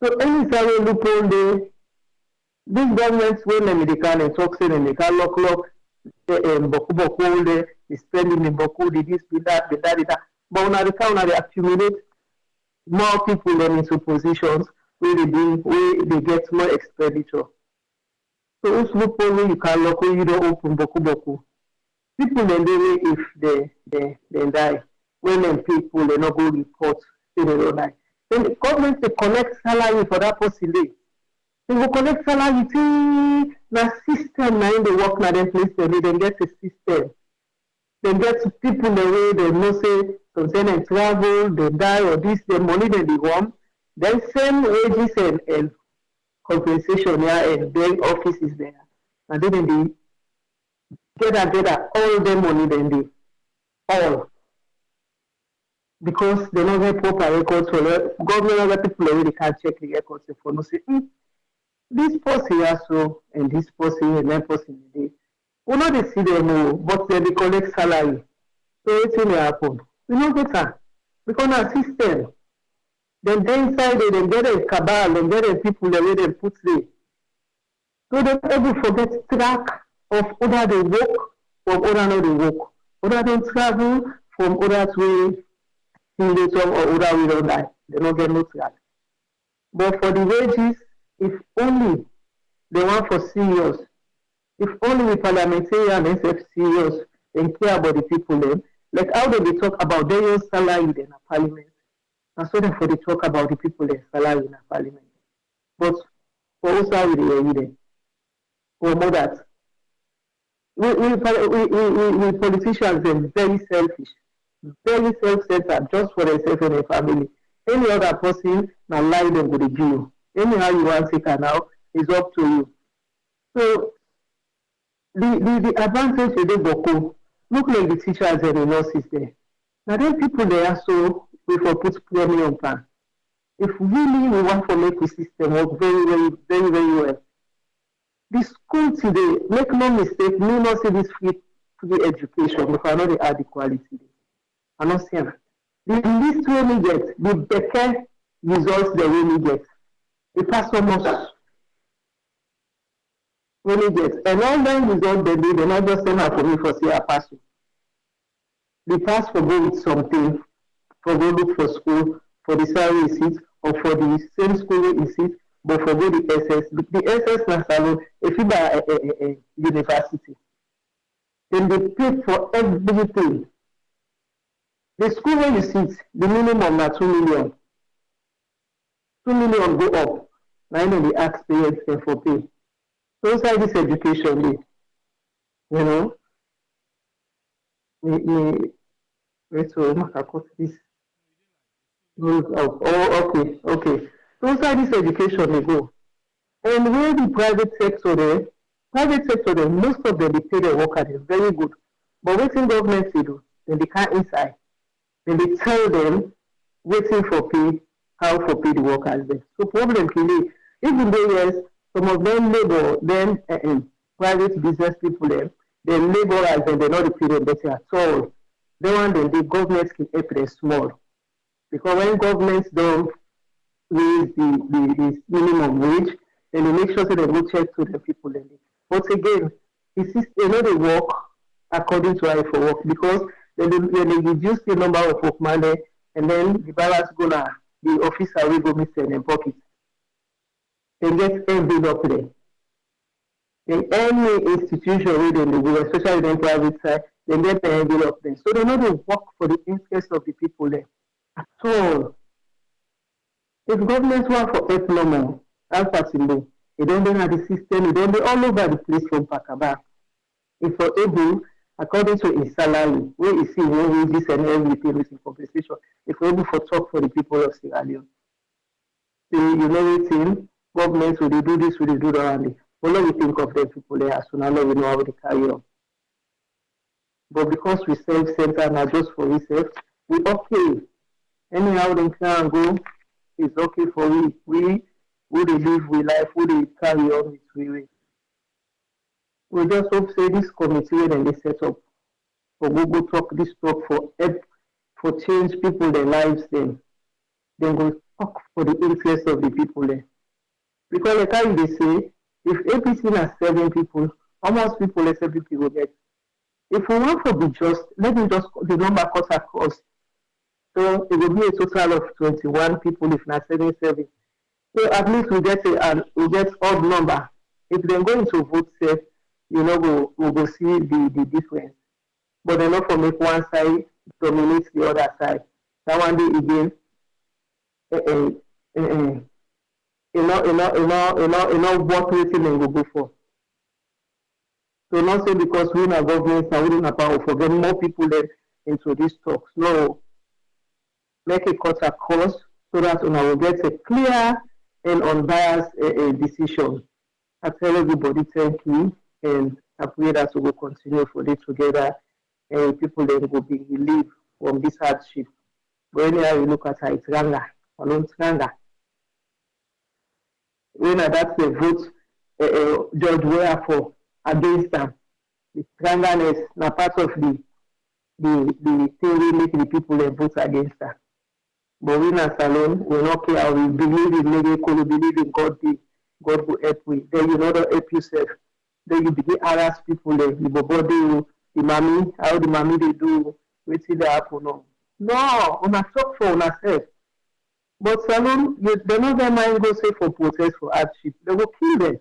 So any salary loophole there, these governments when they can talk say they can lock boku there, they spending in boku, they this, be that. But when they accumulate more people then into positions where they get more expenditure. So those loophole you can lock you don't open boku. People then if they die, when them people they not go report, say they don't die. Then the government they collect salary for that person day. They will collect salary till the system now in the work now them place they get a system. They get people the way they know say some say they travel, they die or this, the money they want, Then same wages and compensation here and then offices there. And then they get all the money then they all because they don't get proper records for the government other people already can't check the records for no say this person here so and this person and that person dey. We no dey see them but they collect salary. So wetin dey happen? We no get am because na system. Dem dey inside there, dem get a cabal, dem get a people the way dem put there. So dem able forget track of other dey work from other no dey work. Other don travel from others wey still dey some or other wey don die. Dem no get no track. But for the wages, if only they want for serious, if only the parliamentarian and SF serious and care about the people then, like how they talk about their salary in the parliament, and so therefore they talk about the people their salary in the parliament. But for us how we hear them, or more that we politicians are very selfish, very self-centered, just for themselves and their family. Any other person now lie them with the deal. Anyhow you want to take her now is up to you. So the advantage of the Boko look like the teachers and the nurses there. Now then people there so we for put premium plan. If really we want to make the system work very well. The school today, make no mistake, me not say this free education because I know they add the quality. I not see that. The least we only get, the better results they really get. The pass almost really get. And all them results they do, they not just send out for me for say I pass. They pass for go with something, for go look for school, for the salary seat, or for the same school in seat, but for go the SS. The SS na salon, if you buy a university, then they pay for everything. The school where you sit, the minimum na 2 million. 2 million go up. Now you know the ask parents can for pay. So inside this education, you know, wait so I cut this. Oh, okay. So inside this education they go. And where the private sector there, most of them they pay their workers is very good. But what in government they do, then they can't inside. Then they tell them waiting for pay, how for pay the workers there. So problem clearly, even though yes, some of them labor, then private business people them, they labor as they not pay them better at all. They want them, the government can help them small. Because when governments don't raise the minimum wage, then they make sure that they go check to the people. But again, it's they know they work according to how for work because when they reduce the number of workmen there, and then the balance gonna the officer will go miss in pocket. They get envelope there. In any institution where they go, especially in private side, they get the envelope there. So they know they work for the interest of the people there. At all. If government want for help no more, that's Timbo. They don't have the system, they don't be all over the place from Pakaba. If you're able, according to his salary, where you see where wages and everything with compensation, if you're able for talk for the people of Sierra Leone. So you know what government will they do this, will they do that, and all we think of the people there, so now we know how they carry on. But because we self-center now just for ourselves, we okay. Anyhow they can go, it's okay for we who they live with life, who they carry on with we just hope say this committee when they set up for Google talk this talk for help for change people their lives then go talk for the interest of the people there. Because like how they say, if APC has 7 people, how much people let 7 people get? If we want to be just, let me just the number cut across. So it will be a total of 21 people if not 7. So at least we get odd number. If they're going to vote safe, you know, we'll go see the difference. But they're not for make one side dominate the other side. That one day again, what rating they will go for. So not say because we are governments and we don't power for getting more people then into these talks. No, make a cut across so that we will get a clear and unbiased decision. I tell everybody thank you, and I pray that we will continue for it together, and people then will be relieved from this hardship. But anyhow you look at it, it's ranga, alone ranga. When that's the vote, George Weah for against them, the ranganess na part of the thing we make the people vote against her. But we as alone, we not care. We believe in miracle, we believe in God. God will help you. Then you know not help yourself. Then you begin harass people. Then you body you, the mommy, how the mommy they do, we see the happen. No, on a talk for on self. But salon, they not their mind go say for protest for hardship. They will kill them.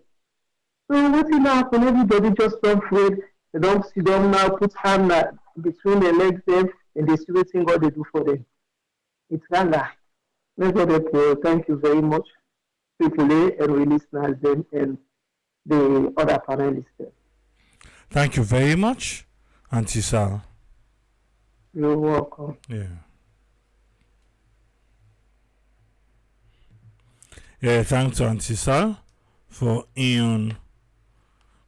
So what will happen? Everybody just don't afraid. They don't see them now put hand between their legs them and they see what God they do for them. It's ranga. Let's go. Thank you very much, people and we listeners them and the other panelists. Thank you very much, Auntie Sal. You're welcome. Yeah, thanks to Auntie Sal for your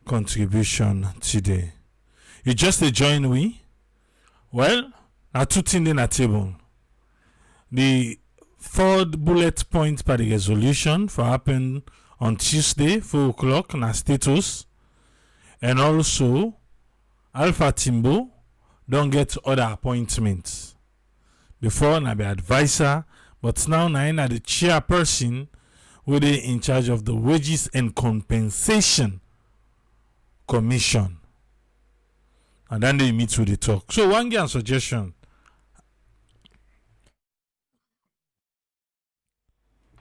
contribution today. You just join we? Well, now two things in the table. The third bullet point for the resolution for happen on Tuesday, 4 o'clock, na status. And also, Alpha Timbo don't get other appointments. Before, na be advisor, but now na the chairperson who they in charge of the Wages and Compensation Commission. And then they meet with the talk. So one get a suggestion.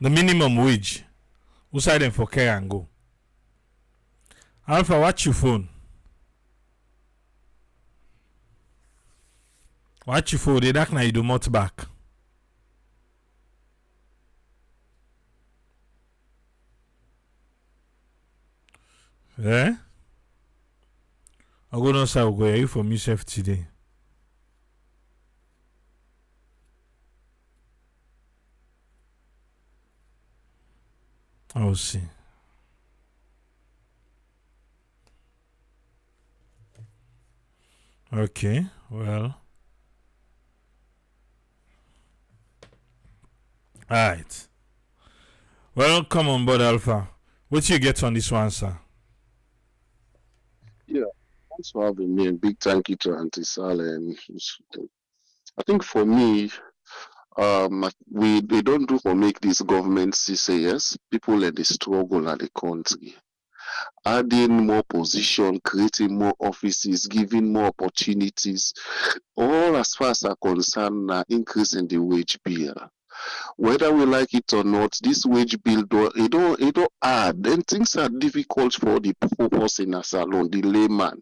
The minimum wage. Who side them for care and go? Alpha, watch your phone. Watch your phone. They dark na you do not back. Yeah? I go no say I go hear from yourself today. I will see. Okay, well. Alright. Well, come on, board Alpha. What you get on this one, sir? Yeah, thanks for having me, and big thank you to Auntie Sal. And I think for me, they don't do for make this government CCS people let the struggle at the country. Adding more position, creating more offices, giving more opportunities, all as far as are concerned, increasing the wage bill. Whether we like it or not, this wage bill don't add. Then things are difficult for the poor person as alone, the layman.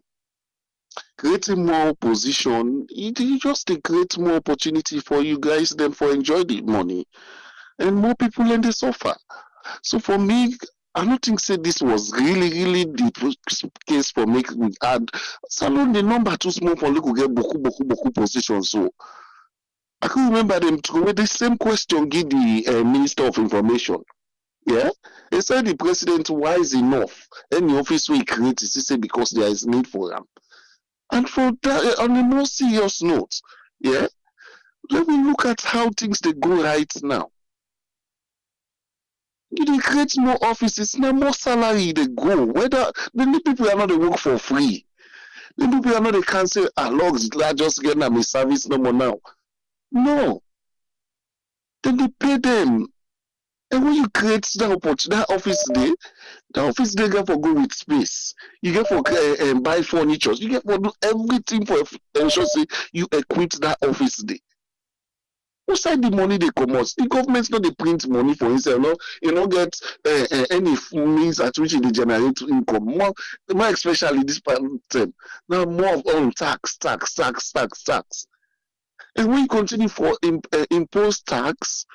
Creating more position, it just create more opportunity for you guys then for enjoy the money. And more people and they suffer. So for me, I don't think say this was really the case for making we add salon the number too small for look get boku position. So I can remember them with the same question give the Minister of Information. Yeah, they said the president wise enough. Any office we create is say because there is need for them. And for that, on a more serious note, yeah, let me look at how things they go right now. They create more offices, now more salary they go. Whether the people are not they work for free. The people are not they can say, logs, just get them a service no more now. No. Then they pay them. And when you create that opportunity, that office they get for go with space. You get for buy furniture. You get for do everything for ensure say you equip that office day. Who side the money they come out? The government's not they print money for itself. No, you don't get any means at which they generate income. More especially this part term. Now more of tax. And when you continue for impose tax,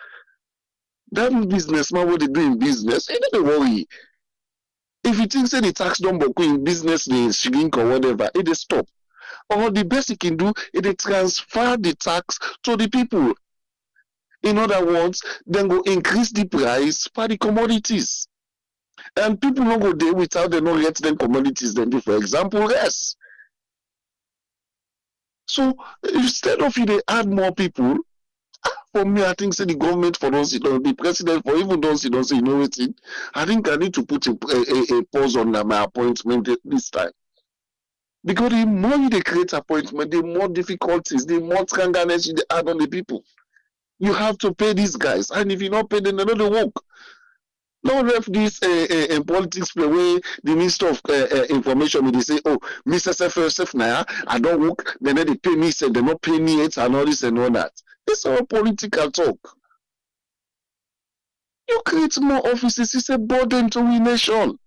that businessman what they do in business, they don't worry. If you think say the tax don't go in business, they shrink or whatever, it they stop. Or the best you can do is they transfer the tax to the people. In other words, then go increase the price for the commodities. And people no go there without them not get them commodities, then for example, yes. So instead of you they add more people, for me, I think say the government for don't sit down, the president for even don't sit down, say you know what it. I think I need to put a pause on my appointment this time. Because the more you they create appointment, the more difficulties, the more strangeness you they add on the people. You have to pay these guys, and if you not pay them, they don't work. No ref this politics play wey the minister of information they say, oh, Mr. Sef now I don't work, then they pay me, say they not pay me it and all this and all that. It's all political talk. You create more offices, it's a burden to the nation.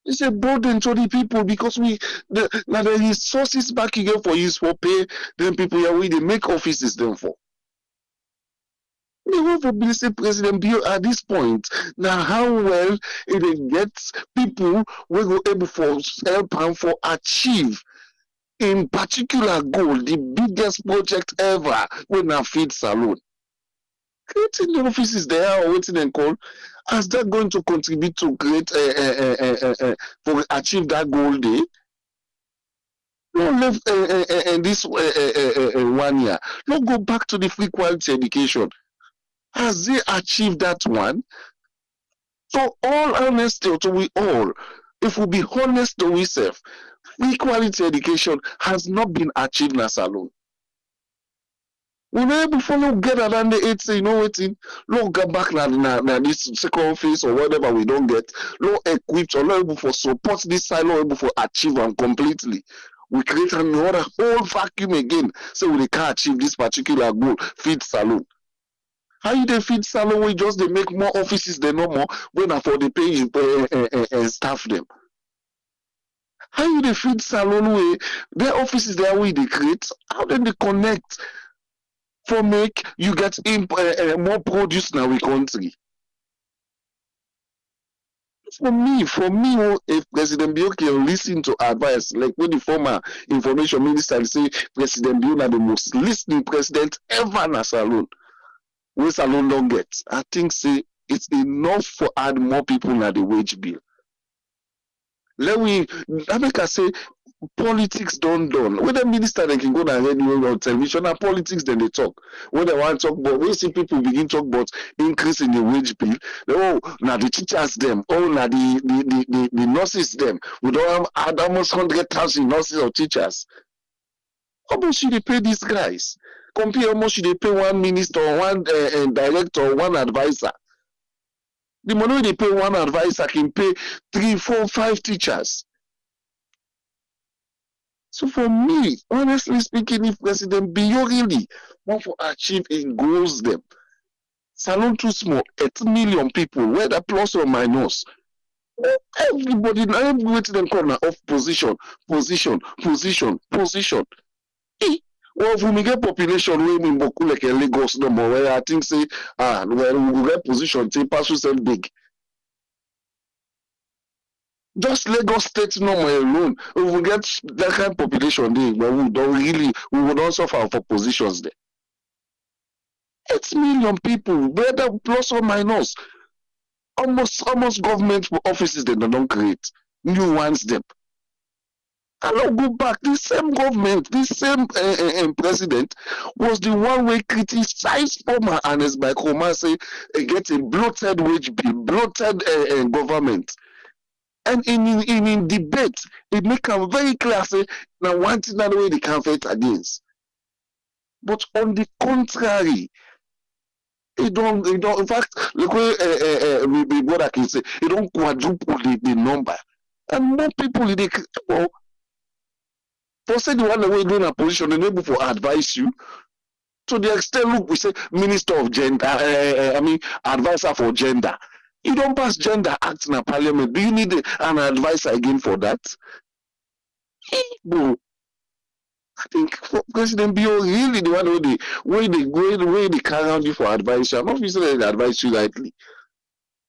It's a burden to the people because now the resources back again for use for pay, then people here we they make offices them for. The whole publicity president Bill at this point, now how well it gets people will go able for help and for achieve in particular goal, the biggest project ever when I feed salon. Creating the offices there or waiting and call, as that going to contribute to create for achieve that goal day? No left in this 1 year. No go back to the free quality education. Has they achieved that one? So all honesty to we all, if we be honest to ourselves, free quality education has not been achieved in alone. We not able follow get around the 8 say, you know what, look go back na this second phase or whatever we don't get, low equipped or not able for support this side, not able for achieve them completely. We create another whole vacuum again, so we can't achieve this particular goal, feed salon. How you dey feed salon wey just dey make more offices than normal when I for the pay staff them? How you dey feed salon wey their offices there wey they create? How then they connect for make you get more produce in our country? For me, if President Bill can listen to advice, like when the former information minister say President Bill na the most listening president ever na salon. We salon don't get. I think say it's enough for add more people na the wage bill. I make I say politics done. When the minister they can go down radio on television and politics then they talk. When they want to talk about, we see people begin talk about increase in the wage bill. Oh, now the teachers them. Oh, now the nurses them. We don't have almost 100,000 nurses or teachers. How much should they pay these guys? Compare how much should they pay one minister, one director, one advisor. The money they pay one advisor can pay 3, 4, 5 teachers. So for me, honestly speaking, if President Biyo really want to achieve in goals them, salon too small, 8 million people, whether plus or minus, everybody now everybody them call now off position. Well, if we get population we in Boku like a Lagos number where I think say well we get position say pass so big. Just Lagos state number alone, if we get that kind of population there, but we would not suffer for positions there. 8 million people, whether plus or minus, almost government offices they don't create new ones them. I don't go back. This same government, this same president was the one way criticized former Ernest by Koma say get a bloated wage bill, bloated government. And in debate, it make them very clear say now one thing that way they can fight against. But on the contrary, it don't in fact look way what I can say, it don't quadruple the number. And more people they for say the one way doing a position, they're able to advise you. To the extent, look, we say Minister of Gender, advisor for gender. You don't pass gender act in a parliament. Do you need an advisor again for that? Bro, I think President Bio really the way they carry on you for advice. I'm not saying they advise you rightly.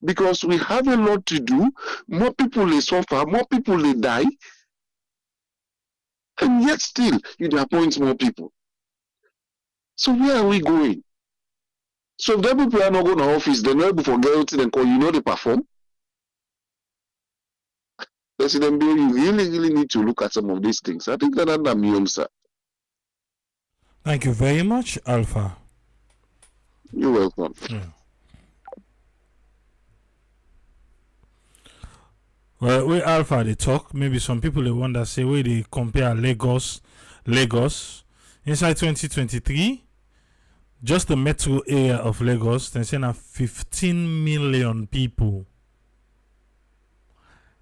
Because we have a lot to do, more people they suffer, more people they die. And yet still, you appoint more people. So where are we going? So if them people are not going to office, they not able to forget anything and call you know they perform. President Bill, you really need to look at some of these things. I think that under me, sir. Thank you very much, Alpha. You're welcome. Yeah. Well, where Alpha they talk, maybe some people they wonder say where they compare Lagos inside 2023, just the metro area of Lagos, they say now 15 million people.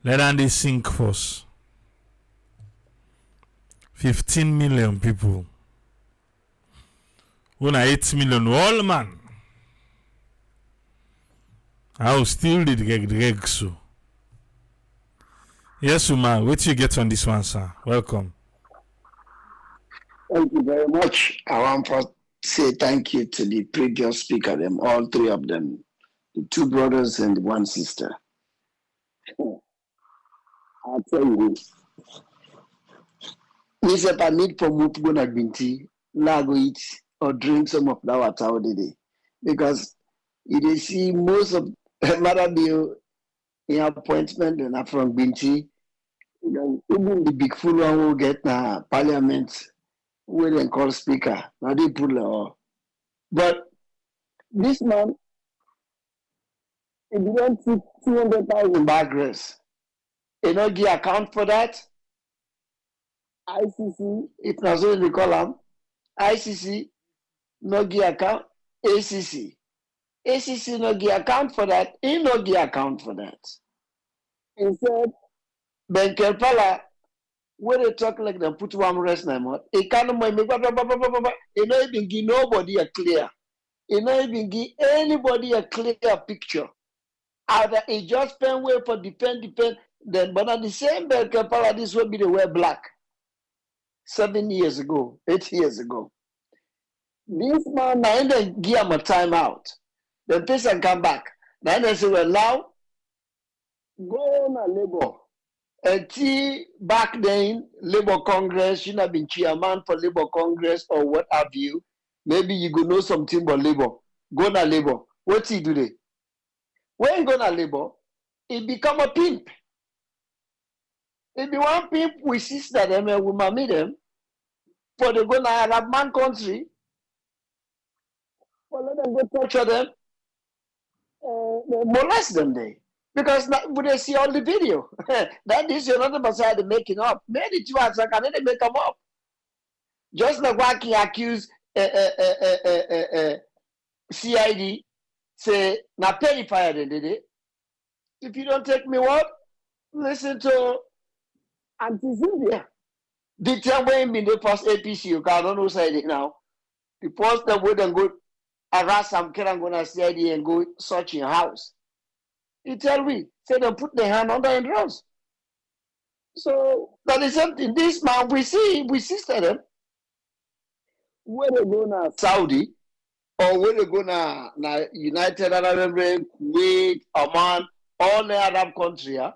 Let them they sink first. 15 million people. When 8 million all man. How still did get so? Yes, Uma, what you get on this one, sir? Welcome. Thank you very much. I want to say thank you to the previous speaker, them, all three of them, the two brothers and one sister. I'll tell you, if I need for Mupugona Binti, now go eat or drink some of that water today. Because you see most of Mother Bill in appointment and from Binti, even the big fool one will get na parliament where they call speaker. Now they put law. But this man, if you don't see 200,000 baggers, you know, give account for that. ICC, it's not so they call them. ICC, no give account. ACC no give account for that. He no give account for that. He said, Ben Kelpala, where they talk like they put one rest now, he can't he not even give nobody a clear. He not even give anybody a clear picture. Either he just spend way for depend, then but at the same Ben Kelpala, this will be the way black. 7 years ago, 8 years ago. This man now they give him a timeout. The person come back. Then they say, well, now go on Labour. And back then, Labour Congress, you have been chairman for Labour Congress or what have you. Maybe you go know something about Labour. Go na Labour. What's he do there? When go na Labour, he become a pimp. If you want pimp, we sister them and we mammy them. For they go na Arab man country. For let them go torture them. Molest them there. Because when they see all the video, that is another person making up. Many two are can they make them up. Just like what he accused CID, say, now pay fire they did it. If you don't take me what, listen to Auntie Sylvia. The time when in the first APC, you can't know say it now. The first that would then go harass some kid and go to CID and go search your house. He tell me, say they put their hand on the entrance. So that is something. This man we sister them. Where they go now Saudi or where they go now United Arab Emirates, Kuwait, Oman, all the Arab country. Yeah?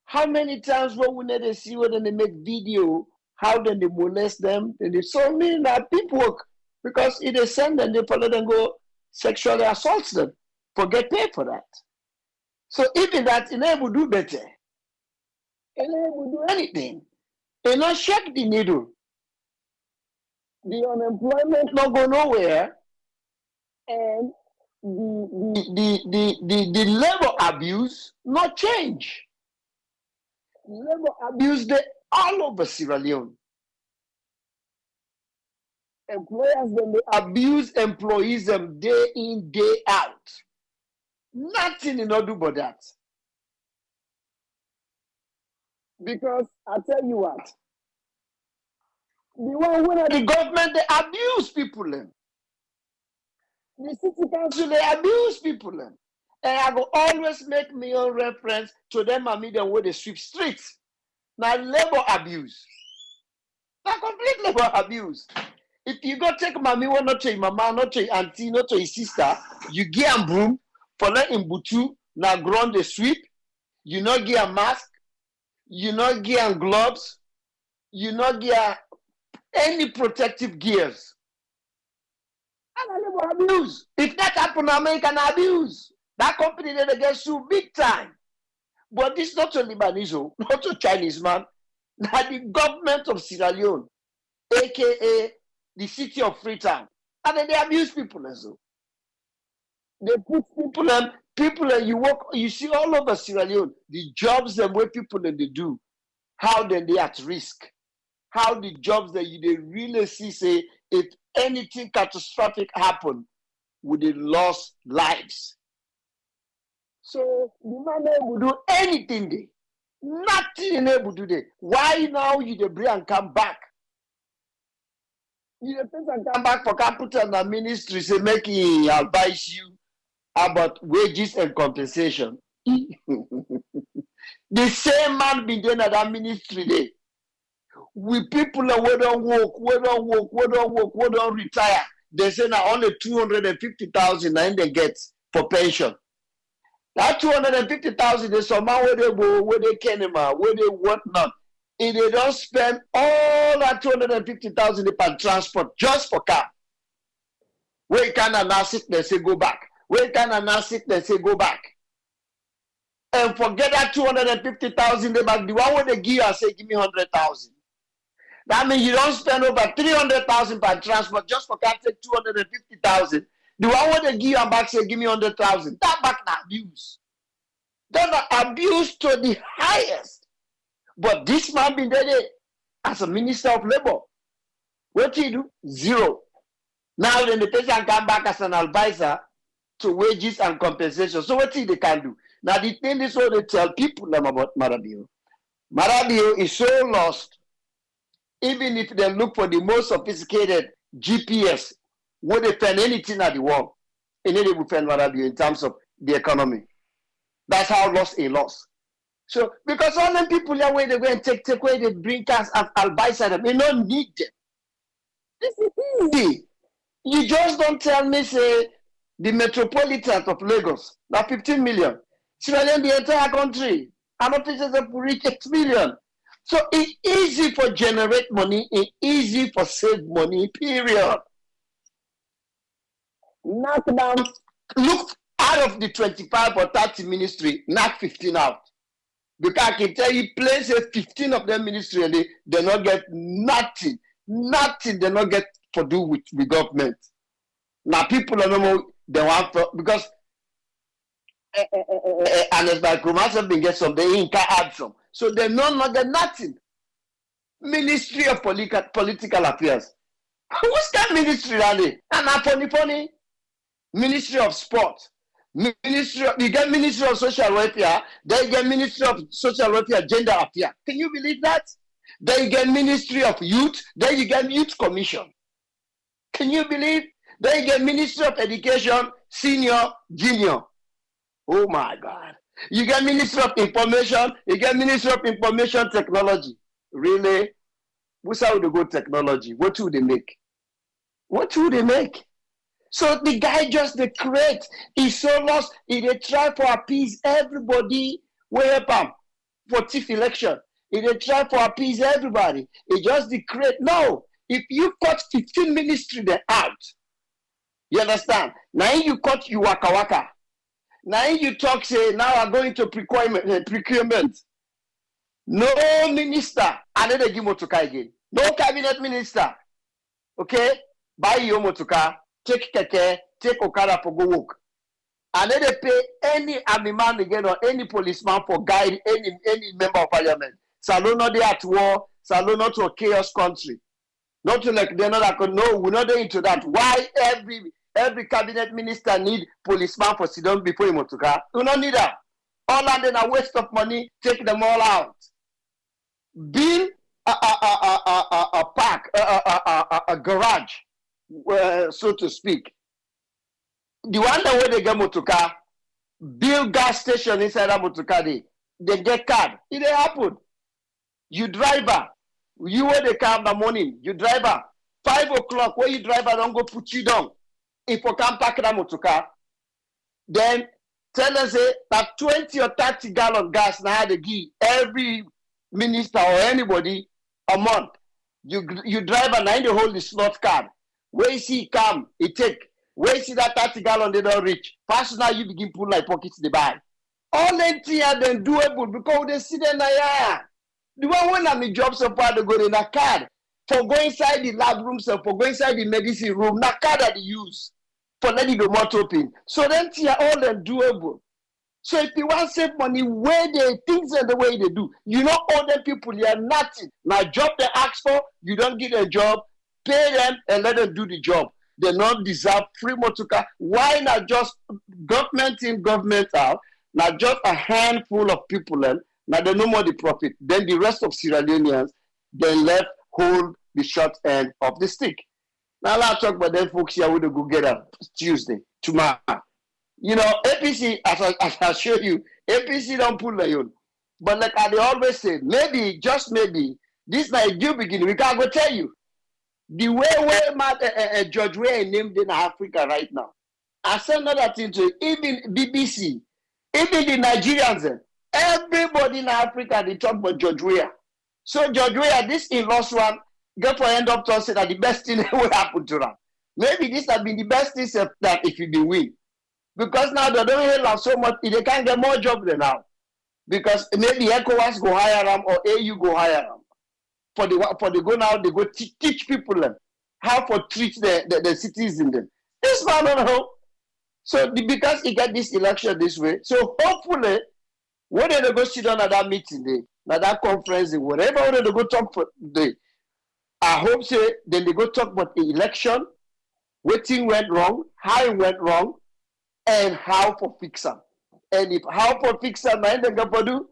How many times when they see when they make video, how then they molest them, then they so many that people work because if they send them, they follow them go sexually assault them, forget pay for that. So even that, you know, will do better. You know, will do anything. You know, shake the needle. The unemployment not go nowhere, and the labor abuse not change. Labor abuse they all over Sierra Leone. Employers then they abuse employees them day in, day out. Nothing in order but that. Because I tell you what, the one when the government they abuse people them. The city council they abuse people them. And I go always make me own reference to them and me them where they sweep streets. Now labor abuse. Now complete labor abuse. If you go take mommy, well, not to your mama, not to your auntie, not to your sister, you get a broom, for let in butu, now ground the sweep, you not get a mask, you not get gloves, you not get any protective gears. And I will abuse. If that happen, American abuse. That company then they get sued big time. But this not only Lebanese, not a Chinese man. Now the government of Sierra Leone, aka the city of Freetown, and then they abuse people as well. They put people and you work, you see all over Sierra Leone, the jobs and what people and they do, how then they at risk. How the jobs that you they really see say if anything catastrophic happen, would they lose lives. So the man will do anything they, nothing able to do. Why now you the bring and come back? You the person come back for capital and the ministry say make he advise you about wages and compensation. The same man been there at that ministry there. With people that we don't work, we don't retire. They say now only 250,000 and they get for pension. That 250,000 is somehow where they go, where they can, where they what not. If they don't spend all that 250,000 for transport just for car. Where can announce it, they say go back. Where can announce it, they say go back. And forget that 250,000 they back. The one where they give you, I say give me 100,000. That means you don't spend over 300,000 per transport just for car take 250,000. The one where they give you back say give me 100,000. That back na abuse. That's abuse to the highest. But this man been there as a minister of labor. What do you do? Zero. Now then the person come back as an advisor to wages and compensation. So what they can do? Now the thing is what they tell people about Marabio. Marabio is so lost. Even if they look for the most sophisticated GPS, would they find anything at the world? And then they will find Marabio in terms of the economy. That's how lost a loss. So because all them people that way they go and take away the bring cars and advisor them, you don't need them. This is easy. You just don't tell me say the metropolitan of Lagos, now 15 million. Sierra Leone, the entire country, and officers have reached 8 million. So it's easy for generate money, it's easy for save money, period. Knock down, look out of the 25 or 30 ministry, knock 15 out. Because I can tell you, places 15 of them ministry and they not get nothing they not get to do with the government. Now people don't know they want for, because and as by Kumas been get some, they ain't add some. So they not get nothing. Ministry of Political Affairs. What's that ministry really? And funny. Ministry of Sport. Ministry of, you get Ministry of Social Welfare, then you get Ministry of Social Welfare Gender Affairs. Can you believe that? Then you get Ministry of Youth, then you get Youth Commission. Can you believe? Then you get Ministry of Education, Senior, Junior. Oh my God. You get Ministry of Information, you get Ministry of Information Technology. Really? What's how they go technology? What do they make? What do they make? So the guy just the create. He's so lost. He they try for appease everybody. Way up for chief election. He they try for appease everybody. He just the create. No, if you cut 15 ministry then out, you understand? Now you cut you waka waka. Now you talk say now I'm going to procurement. No minister. And then they give motoka again. No cabinet minister. Okay, buy your motoka. Take keke, take Okada for go work. And then they pay any army man again or any policeman for guide any member of parliament. Salon not there at war, Salon not to a chaos country. Not to like they're not like no, we're not into that. Why every cabinet minister need policeman for sit down before him to car? You don't need that. All that then a waste of money, take them all out. Build a park, a garage. So to speak, the one that way they get motoka, build gas station inside that motoka, they get card. It dey happen. You driver, you where they come in the morning, you driver, 5 o'clock, where you driver don't go put you down. If you can pack that motoka, then tell them say that 20 or 30 gallon gas now they give every minister or anybody a month. You driver now they hold the slot card. Where you see come, it take. Where you see that 30 gallon they don't reach. Pass now you begin pull like pockets they buy. All them things are then doable because they see them yeah. The one when I'm in job support they go in a card for go inside the lab room, so for go inside the medicine room, na card that they use for letting the motor open. So them things are all them doable. So if you want to save money, where they things are the way they do, you know all them people they are nothing. Now job they ask for, you don't get a job, pay them and let them do the job. They not deserve free motor car. Why not just government in, government out? Not just a handful of people and now they no more the profit. Then the rest of Sierra Leoneans then left hold the short end of the stick. Now let's talk about them folks here with the go get up Tuesday, tomorrow. You know, APC, as I show you, APC don't pull the own. But like I always say, maybe, just maybe, this is a new beginning. We can't go tell you. The way George Weah named in Africa right now. I said another thing to you, even BBC, even the Nigerians, everybody in Africa, they talk about George Weah. So George Weah, this in lost one, get for end up to say that the best thing will happen to them. Maybe this has been the best thing that if you be win. Because now they don't hear them so much, they can't get more job than now. Because maybe ECOWAS go hire them or AU go hire them. For the go now, they go teach people them how to treat the citizens. Them. This man don't know. So because he get this election this way, so hopefully, when they go sit down at that meeting day, at that conference, whatever they go talk for day, I hope say then they go talk about the election, what thing went wrong, how it went wrong, and how for fix them. And if how for fix them, and then do,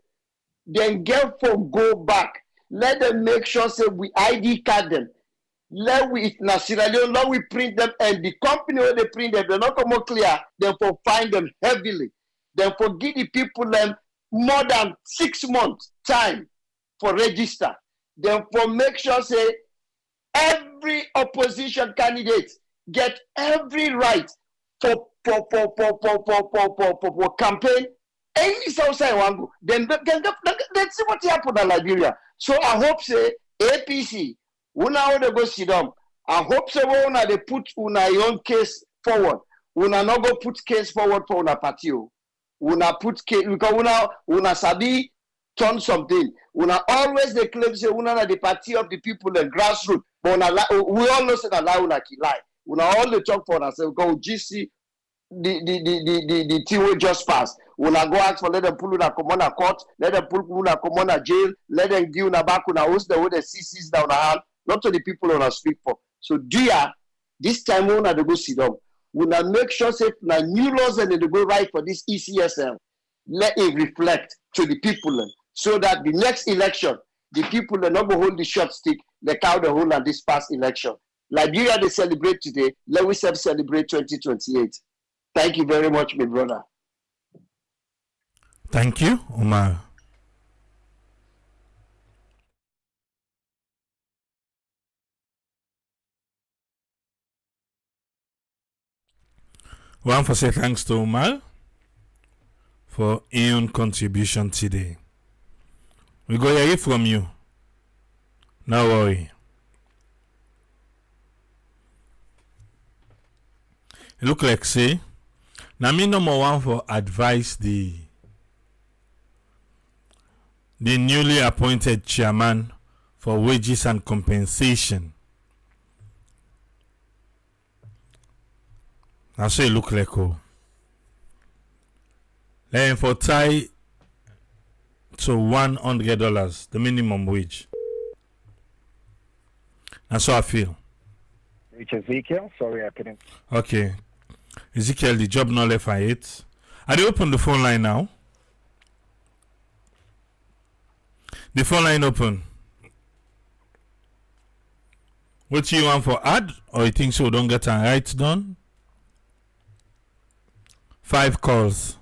then get for go back. Let them make sure say we ID card them. Let we Sierra let we print them, and the company where they print them, they're not come out clear, then for fine them heavily. Then for give the people them more than 6 months time for register. Then for make sure say every opposition candidate get every right for campaign. Any Southside one go. Then let's see what happened in Liberia. So I hope say APC, una they go sit down. I hope say una they put una own case forward. Una not go put case forward for una party. Una put case because una sabi turn something. Una always they claim say una na the party of the people and grassroots. But we all know say that una lie. Una all they talk for us. Go GC the thing we just passed. Una go ask for let them pull una come on a court, let them pull una come on a jail, let them give una back una host the way the CCs down the hand, not to the people una speak for. So dear, this time una they go sit down. Una make sure say na new laws and they go right for this ECSL. Let it reflect to the people so that the next election, the people will not go hold the short stick, the cow the hold on this past election. Liberia they celebrate today, let we celebrate 2028. Thank you very much, my brother. Thank you, Omar. We want to say thanks to Omar for your contribution today. We go hear it from you. No worry. It look like say, now me number one for advise the newly appointed chairman for wages and compensation. Now so it look like oh. Let him for tie to $100, the minimum wage. That's how I feel. It's Ezekiel. Sorry, I couldn't. Okay. Ezekiel, the job not left for it. Are they open the phone line now? The phone line open. What you want for add? Or you think so don't get a right done? 5 calls.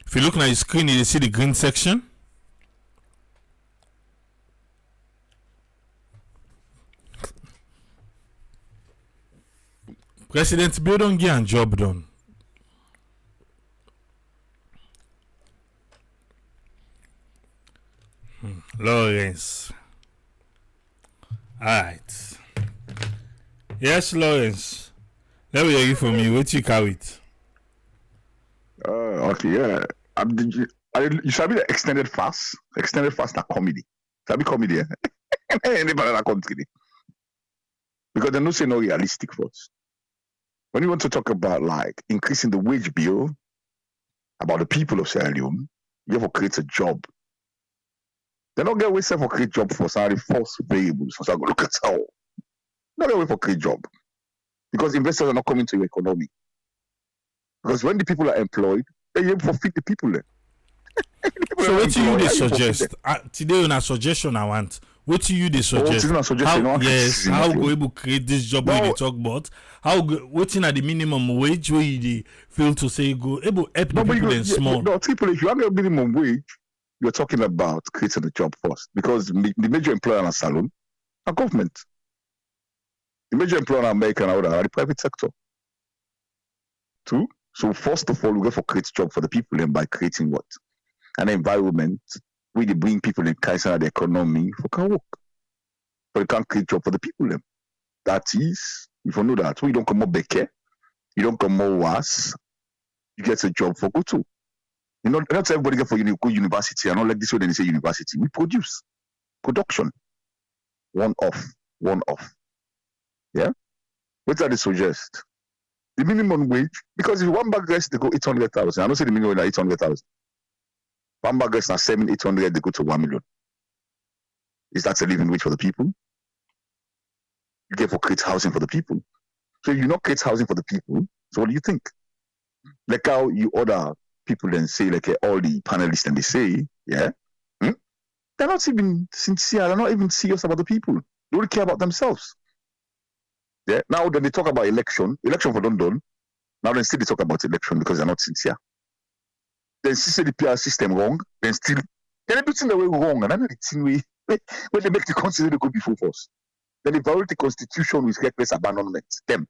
If you look at your screen, you see the green section. President Bill don't get a job done. Lawrence. Alright. Yes, Lawrence. Let me hear you from you. What you carry it? Okay, yeah. You sabi the extended fast? Extended fast na comedy. Sabi comedy, anybody na country. Because they no say no realistic for us. When you want to talk about like increasing the wage bill, about the people of Sierra Leone, you have to create a job. They don't get away for create job for some false variables. So look at how. Not get away for create job. Because investors are not coming to your economy. Because when the people are employed, they able to feed the people there. So what do you they suggest? Today on a suggestion I want. What do you they suggest? How go able create this job when they talk about? What's in at the minimum wage where they feel to say go able help the people in small? No, people, if you have a minimum wage, you're talking about creating a job first. Because the major employer in a salon are government. The major employer in America are the private sector. Two. So first of all, we go for create job for the people and by creating what? An environment where they bring people in Kaiser the economy for can work. But you can't create job for the people then. That is, if you know that, we don't come up Beke, you don't come more worse, you get a job for go to. You know, not everybody get for university. I don't like this way they say university. We produce. Production. One off. Yeah? What do they suggest? The minimum wage, because if one bag rice, they go 800,000. I don't say the minimum wage is 800,000. One bag rice now 700-800, they go to 1 million. Is that a living wage for the people? You get for create housing for the people. So if you not create housing for the people, so what do you think? Like how you order people then say, like all the panelists and they say, yeah, they're not even sincere, they're not even serious about the people. They only care about themselves. Yeah. Now then they talk about election for done. Now then still they talk about election because they're not sincere. Then still say the PR system wrong, then everything the way wrong, and another thing when they make the constitution they go before us. Then they violate the constitution with reckless abandonment. Them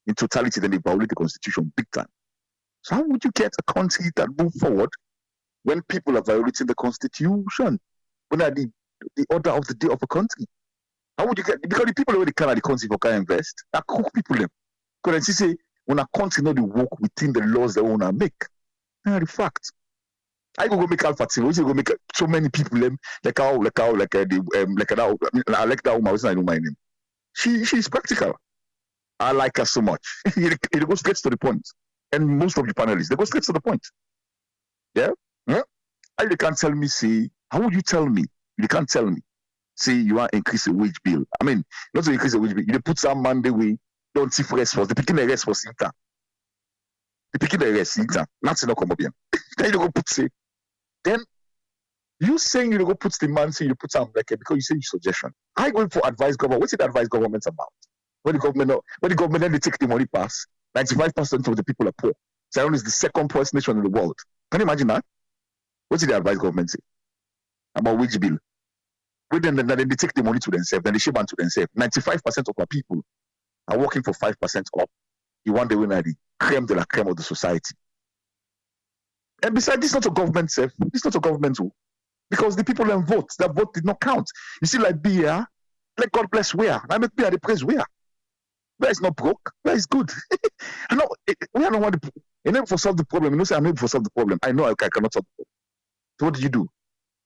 in totality, then they violate the constitution big time. So how would you get a country that move forward when people are violating the constitution? When are the order of the day of a country? How would you get, because the people already can at the country for can invest, that cook people them. Because then say when a country know they work within the laws they want to make. That's the fact. I go make Alpha Team, which go make so many people them I like that woman, I don't mind him. She's practical. I like her so much. It goes straight to the point. And most of the panelists, they go straight to the point. Yeah? And you can't tell me, say, how would you tell me? You can't tell me. Say you want to increase the wage bill. I mean, not to increase the wage bill. You put some man the way, don't see for rest first. They picking the rest for Sita. They picking the rest Sita. Nothing not come up here. Then you go put say. Then you saying you go put the man saying you put some like because you say your suggestion. I going for advice government. What's it advice government about? When the government then they take the money pass, 95% of the people are poor. Sierra Leone is the second poorest nation in the world. Can you imagine that? What did the advice government say about wage bill? Then they take the money to themselves, then they ship to themselves. 95% of our people are working for 5% up. You want the winner, the creme de la creme of the society. And besides, this is not a government self. This is not a government too. Because the people then vote. That vote did not count. You see, like beer, let God bless where. I make beer the praise where. Where is not broke, where is good. I know we are not want to able to solve the problem. You know, say I'm able to solve the problem. I know I cannot solve the problem. So what do?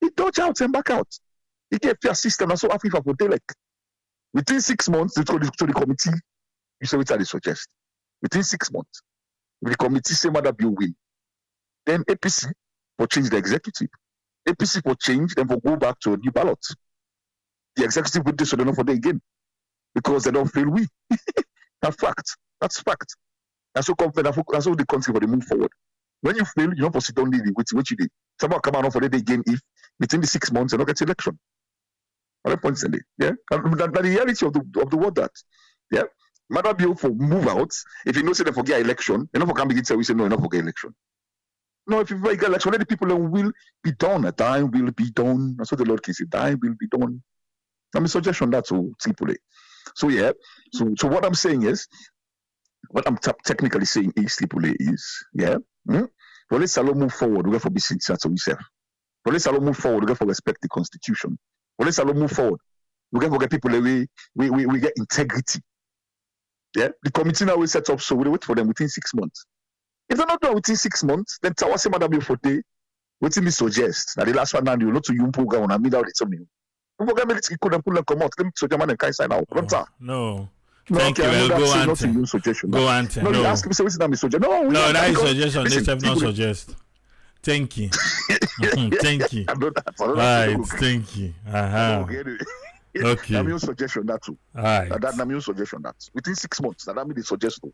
You dodge out and back out. You get fair system, and so Africa for like within 6 months, to the committee, you say what they suggest. Within 6 months, if the committee say Mother Bill win, then APC for change the executive. APC for change, then for go back to a new ballot. The executive would do so they don't for day again. Because they don't feel we. That's fact. That's fact. That's so confident. That's how the country for the move forward. When you fail, you don't proceed on the what you did. Someone come out for the day again if within the 6 months you don't get election. Other points in it. Yeah. And the reality of the word that. Yeah. Matter bill for move out. If you know say they forget election, you know for can begin to say we say no, you don't forget election. No, if you forget election, let the people will be done. A time will be done. That's what the Lord can say. Time will be done. I'm a suggestion that's to Tripoli. So yeah, so what I'm saying is, what I'm technically saying is, Tripoli is, yeah, well, let's allow move forward, we have to be sincere to ourselves. Well, let's allow move forward, we have to respect the constitution. Well, let's allow move forward. We can forget people the way we get integrity. Yeah, the committee now will set up, so we wait for them within 6 months. If they're not done within 6 months, then Tawase Madam Forte, waiting me suggest that the last one now you not to you program on a middle it's something. We forget military couldn't pull them come out. Let me suggest man and kind sign out. No. No, Thank okay, you. I know Go that's on. not your suggestion. Go on. No, you ask me, say, what's that suggestion? No, that is suggestion. Listen, They have not suggest. Thank you. Thank you. I know that. Right. Thank you. Okay. I'm your suggestion that too. Right. That I'm your suggestion that within 6 months. That mean the suggestion.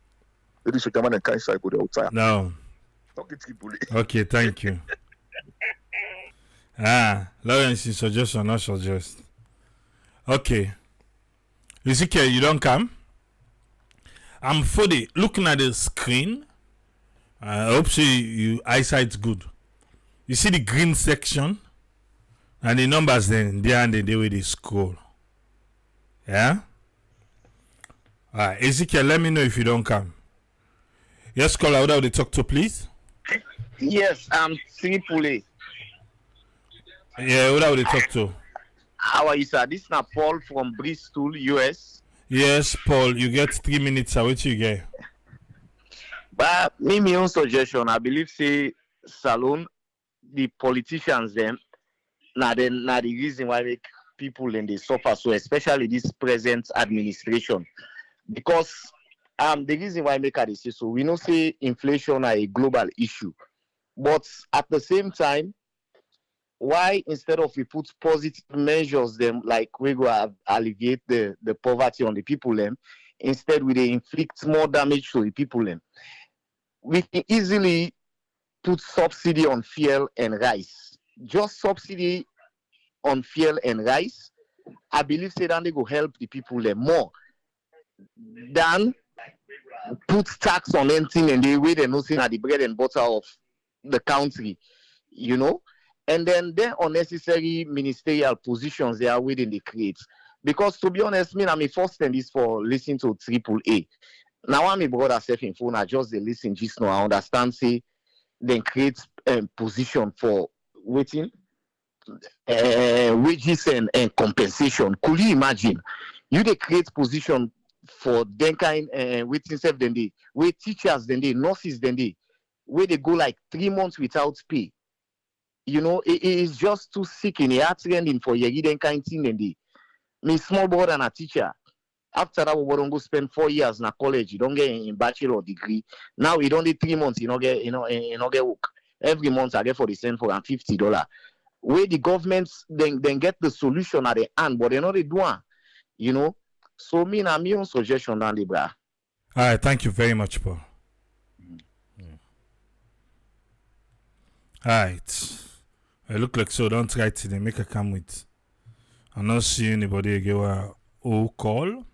Ladies and gentlemen, and kind side go outside. No. Okay. Thank you. Lawrence is suggestion, not suggest. Okay. Ezekiel, you don't come. I'm fully looking at the screen. I hope you eyesight's good. You see the green section and the numbers then there and the way they scroll. Yeah? Alright, Ezekiel, let me know if you don't come. Yes, caller, what are they talk to, please? Yes, I'm Tripoli. Yeah, what are they talk to? How are you, sir? This is Paul from Bristol, US. Yes, Paul, you get 3 minutes. What you get? But me, my own suggestion, I believe, say, Salon, the politicians, them, now the reason why make people in they suffer so, especially this present administration. Because the reason why make it say so, we know say inflation are a global issue. But at the same time, why instead of we put positive measures them like we go alleviate the poverty on the people them, instead we they inflict more damage to the people them. We can easily put subsidy on fuel and rice. Just subsidy on fuel and rice, I believe say that they go help the people them more than put tax on anything and the way they know saying at the bread and butter of the country, you know. And then unnecessary ministerial positions they are within the create. Because to be honest, I'm first thing is for listening to AAA. Now I'm a brother self in phone, I just they listen just now. I understand say then create position for waiting wages and compensation. Could you imagine? You they create position for then kind waiting self then they where teachers then they nurses then they where they go like 3 months without pay. You know, it is just too sick in the heart rending for you then kind thing then they me small brother and a teacher. After that, we don't go spend 4 years in college. You don't get a bachelor degree. Now you don't need 3 months. You don't get work. Every month I get for the same for $50. Where the governments then get the solution at the end, but they know they do one. You know. So me na my own suggestion down the bra. All right, thank you very much, Paul. All right. I look like so. Don't try to they make a come with. I'm not seeing anybody again. Who call?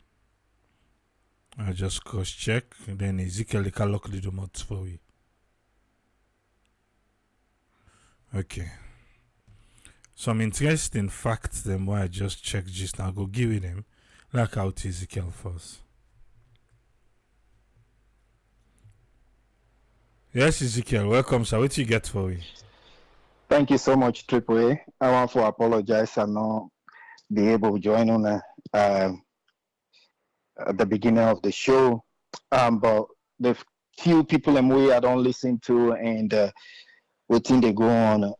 I just cross check. And then Ezekiel can lock the domots for you. Okay. Some interesting facts them why I just checked just now. Go give it them. Like out Ezekiel first. Yes, Ezekiel, welcome, sir. What you get for you? Thank you so much, AAA. I want to apologize. I'm not be able to join on at the beginning of the show. But the few people in way I don't listen to and what thing they go on.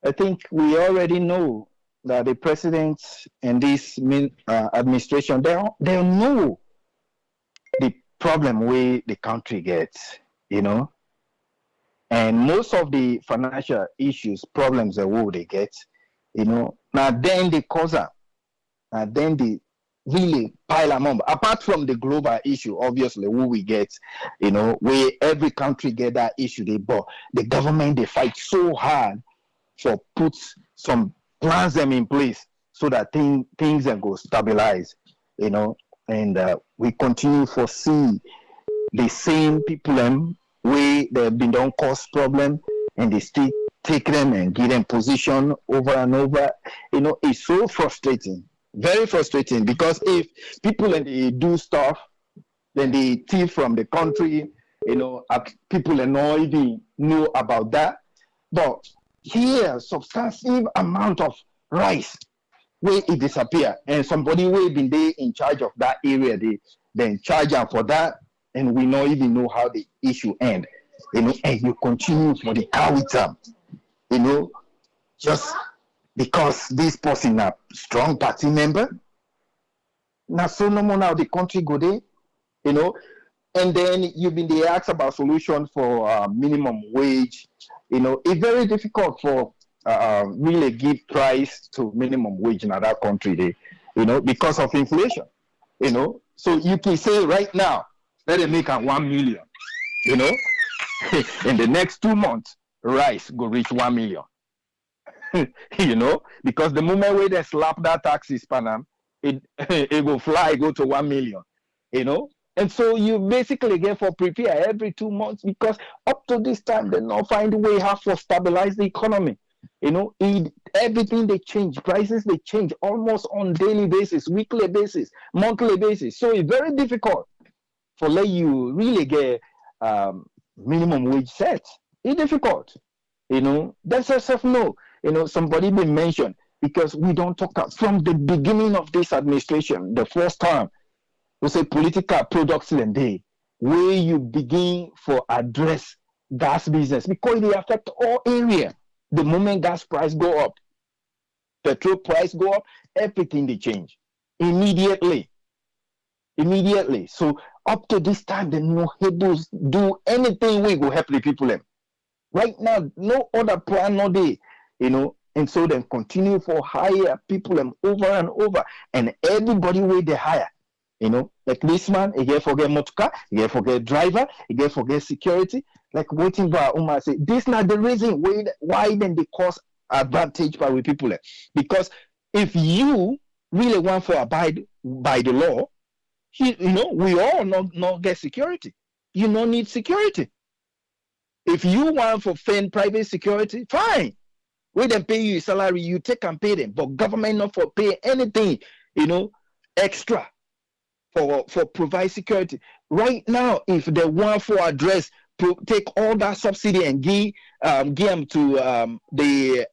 I think we already know that the president and this administration, they know the problem where the country gets, you know. And most of the financial issues, problems that they get, you know, now then they cause them. Now then they really pile them up. Apart from the global issue, obviously, who we get, you know, where every country get that issue, but the government, they fight so hard for put some plans them in place so that things can go stabilize, you know, and we continue to see the same people where they've been don't cause problem and they still take them and give them position over and over. You know, it's so frustrating, very frustrating, because if people and they do stuff, then they thief from the country, you know, people and not even know about that. But here, substantive amount of rice where it disappear, and somebody will been there in charge of that area, they then charge them for that, and we not even know how the issue end. And you continue for the car with them, just because this person a strong party member. Now so no more now the country go there, and then you've been the asked about solution for minimum wage. It's very difficult for really give price to minimum wage in that country, because of inflation. So you can say right now, let it make 1 million. In the next 2 months, rice go reach 1 million. Because the moment where they slap that taxes, Panam, it will fly, go to 1 million. And so you basically get for prepare every 2 months, because up to this time they not find a way how to stabilize the economy. Everything they change, prices they change almost on daily basis, weekly basis, monthly basis. So it's very difficult for let you really get minimum wage set. It's difficult. That's yourself know. Somebody been mentioned, because we don't talk from the beginning of this administration, the first time. We say political products in day, where you begin for address gas business, because they affect all area. The moment gas price go up, petrol price go up, everything they change immediately. So up to this time, they no able to do anything we go help the people them. Right now, no other plan no day, and so then continue for hire people them over and over, and everybody way they hire. Like this man, he get forget motorcar, he get forget driver, he get forget security. Like waiting for Umar say, this not the reason why then they cause advantage by with people. Because if you really want to abide by the law, we all not get security. You don't need security. If you want for fend private security, fine. We then pay you a salary, you take and pay them. But government not for pay anything, extra. For provide security. Right now, if they want for address, take all that subsidy and give them to the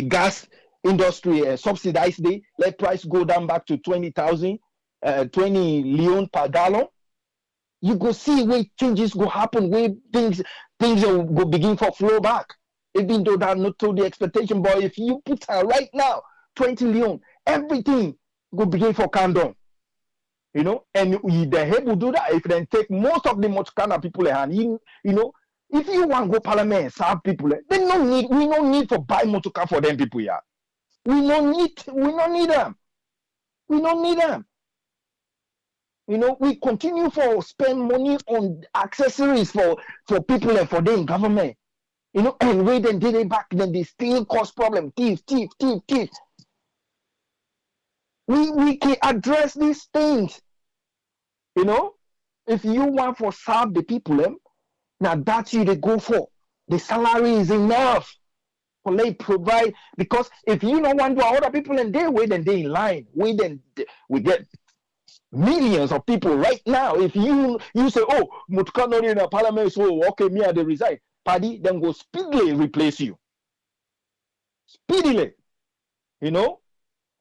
gas industry and subsidize let price go down back to 20,000, 20 leon per gallon. You go see where changes go happen, where things will go begin for flow back. Even though that not to the expectation, but if you put right now 20 leon, everything go begin for calm down. And the help will do that if they take most of the Motukana people and if you want to go parliament and serve people, we don't need for buy Motuka for them people here. We don't need them. We don't need them. We continue for spend money on accessories for people and for them in government. And we then did it back, then they still cause problem. Thief. We can address these things. If you want for serve the people, now that's you they go for. The salary is enough for they provide, because if you don't want to other people and they wait and they in line, we get millions of people right now. If you say, oh, Mutka not in a parliament, so okay, me I they resign, party then go speedily replace you. Speedily.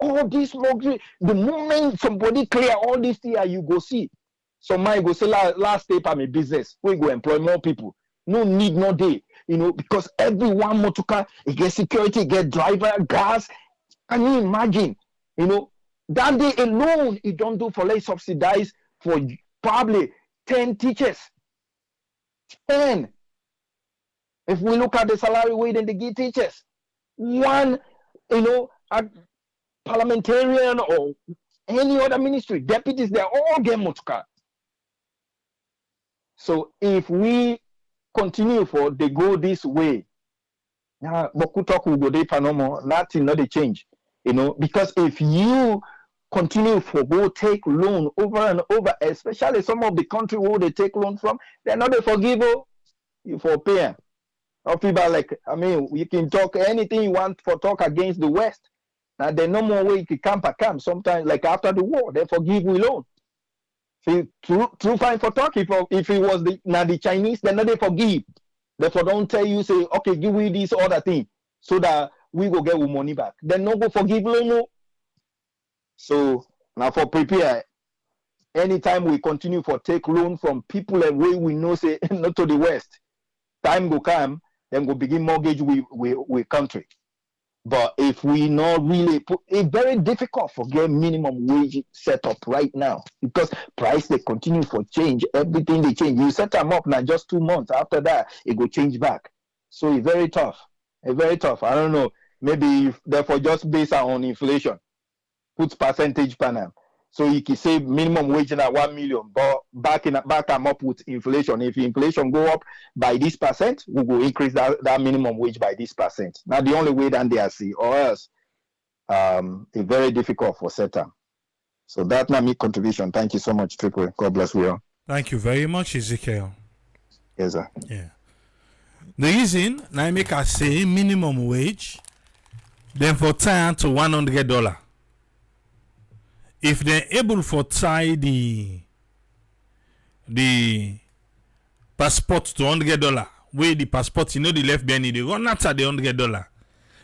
All this luxury, the moment somebody clear all this here, you go see. Somebody go say last step I'm a business. We go employ more people. No need, no day. Because everyone motoka, you get security, you get driver, gas. Can you imagine? That day alone, it don't do for less subsidize for probably 10 teachers. 10. If we look at the salary way, then they give teachers. One, parliamentarian or any other ministry, deputies, they all get motoka. So if we continue for they go this way, now Bokutok will go there for no more, nothing, not a change. Because if you continue for go take loan over and over, especially some of the country where they take loan from, they're not a forgive you for pay. Or people you can talk anything you want for talk against the West. Now there's no more way you can come. Sometimes like after the war, they forgive we loan. See, true fine for talk. If it was the Chinese, then they forgive. Therefore, don't tell you say, okay, give me this other thing, so that we go get our money back. Then no go forgive loan. No. So now for prepare, anytime we continue for take loan from people and we know say not to the West, time go come, then go begin mortgage we country. But if we not really put, it's very difficult for get minimum wage set up right now because price they continue for change. Everything they change. You set them up now just 2 months. After that, it go change back. So it's very tough. It's very tough. I don't know. Maybe if, therefore just based on inflation, put percentage panel. So you can say minimum wage at 1 million, but back them up with inflation. If inflation go up by this percent, we will increase that minimum wage by this percent. Now the only way that they are see, or else it's very difficult for setup. So that's not my contribution. Thank you so much, Triple. God bless you all. Thank you very much, Ezekiel. Yes, sir. Yeah. The reason I make us say minimum wage, then for time to $100. If they're able for tie the passport to $100, where the passport, you know, the left behind, they run after the $100,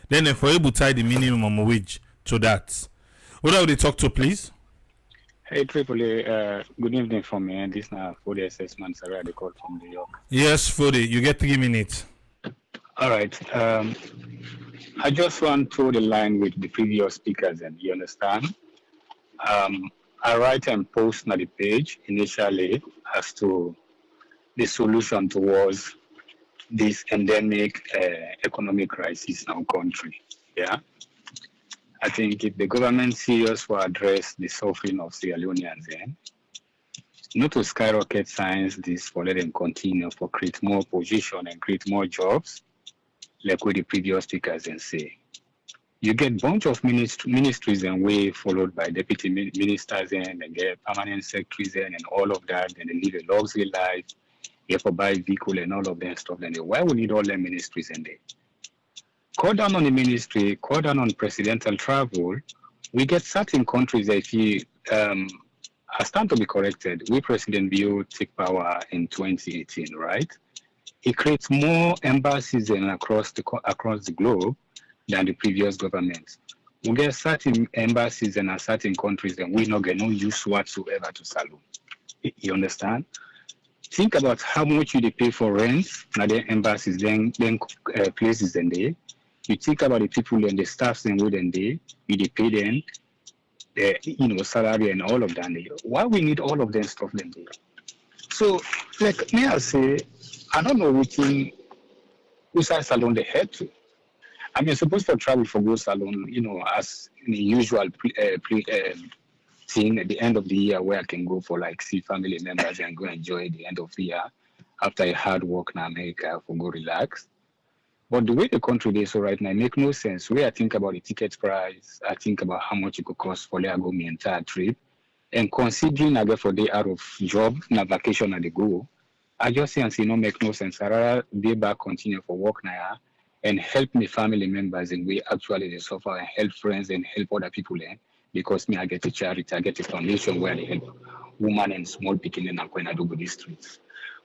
then if we're able to tie the minimum wage to that. What are they talk to, please? Hey, Triple A, good evening from me. This is for the assessment. Sorry, I called from New York. Yes, Fode, you get 3 minutes. All right. I just want to the line with the previous speakers, and you understand. I write and post on the page initially as to the solution towards this endemic economic crisis in our country. Yeah, I think if the government serious will address the suffering of Sierra Leoneans, not to skyrocket science this for let them continue for create more position and create more jobs, like what the previous speakers and say. You get bunch of ministries and way followed by deputy ministers and get permanent secretaries and all of that, and they live a luxury life, you have to buy vehicle and all of that stuff. Then why we need all the ministries in there? Cut down on the ministry, cut down on presidential travel. We get certain countries that if you I stand to be corrected, we President Bio take power in 2018, right? It creates more embassies across the globe than the previous government. We get certain embassies in certain countries and we not get no use whatsoever to Salon. You understand? Think about how much you pay for rent, now the embassies, then places in there. You think about the people and the staffs and within there, you pay them, salary and all of that. Why we need all of them stuff in there? So, like may I say, I don't know which thing Usai Salon they head to. I mean, supposed to travel for go salon, as the usual thing at the end of the year where I can go for like see family members and go enjoy the end of the year after a hard work in America for go relax. But the way the country is so right now, it make no sense. Where I think about the ticket price, I think about how much it could cost for let go my entire trip. And considering I get for day out of job, na vacation and they go, I just say and say no make no sense. I rather be back continue for work now and help my family members in way actually they suffer and help friends and help other people because me I get a charity, I get a foundation where they help women and small people in Akwenadogo districts.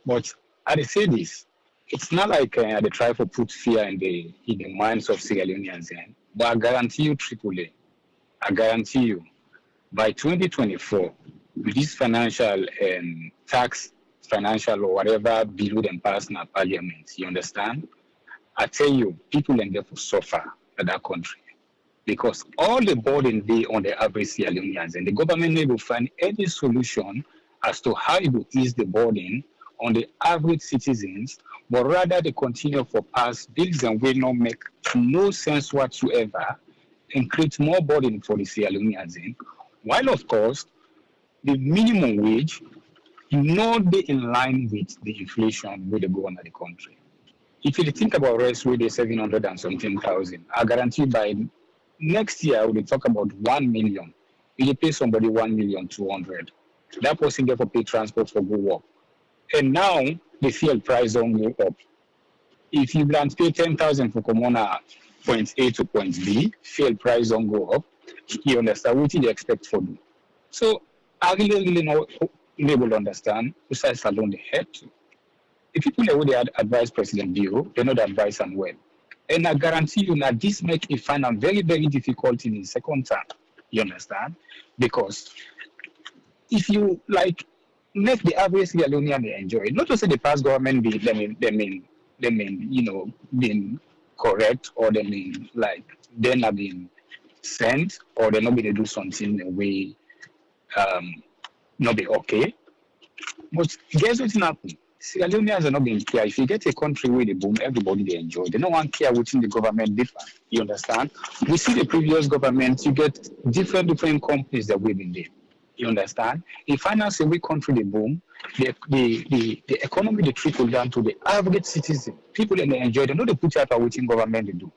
But I say this, it's not like they try to put fear in the minds of Sierra Leoneans, but I guarantee you, AAA, I guarantee you, by 2024, with this financial tax, financial or whatever bill them pass in parliament, you understand? I tell you, people in there for suffer in that country because all the burden they on the average Sierra Leoneans, and the government never find any solution as to how it will ease the burden on the average citizens, but rather they continue for pass bills and will not make no sense whatsoever and create more burden for the Sierra Leoneans. While of course the minimum wage not be in line with the inflation where they go on in the country. If you think about rest where they 700 and something thousand, I guarantee by next year we'll talk about 1 million. You pay somebody 1,200,000. That person get for pay transport for go work. And now the fuel price don't go up. If you plan to pay 10,000 for come on point A to point B, fuel price don't go up. You understand what you expect for them. So I really not able to understand who says alone they had to. The people that would advise President Bio, they know that advise him well. And I guarantee you that this make it find out very, very difficult in the second term. You understand? Because if you like make the average Sierra Leonean enjoy it, not to say the past government be being correct or they mean like they not being sent or they're not going to do something in a way not be okay. But guess what's happening? Sierra Leoneans are not being care. If you get a country where they boom, everybody they enjoy. They don't want care within the government different. You understand? We see the previous government, you get different companies that we've been there. You understand? In finance, every country they boom, the economy they trickle down to the average citizen. People that they enjoy, they know they put out within government they do.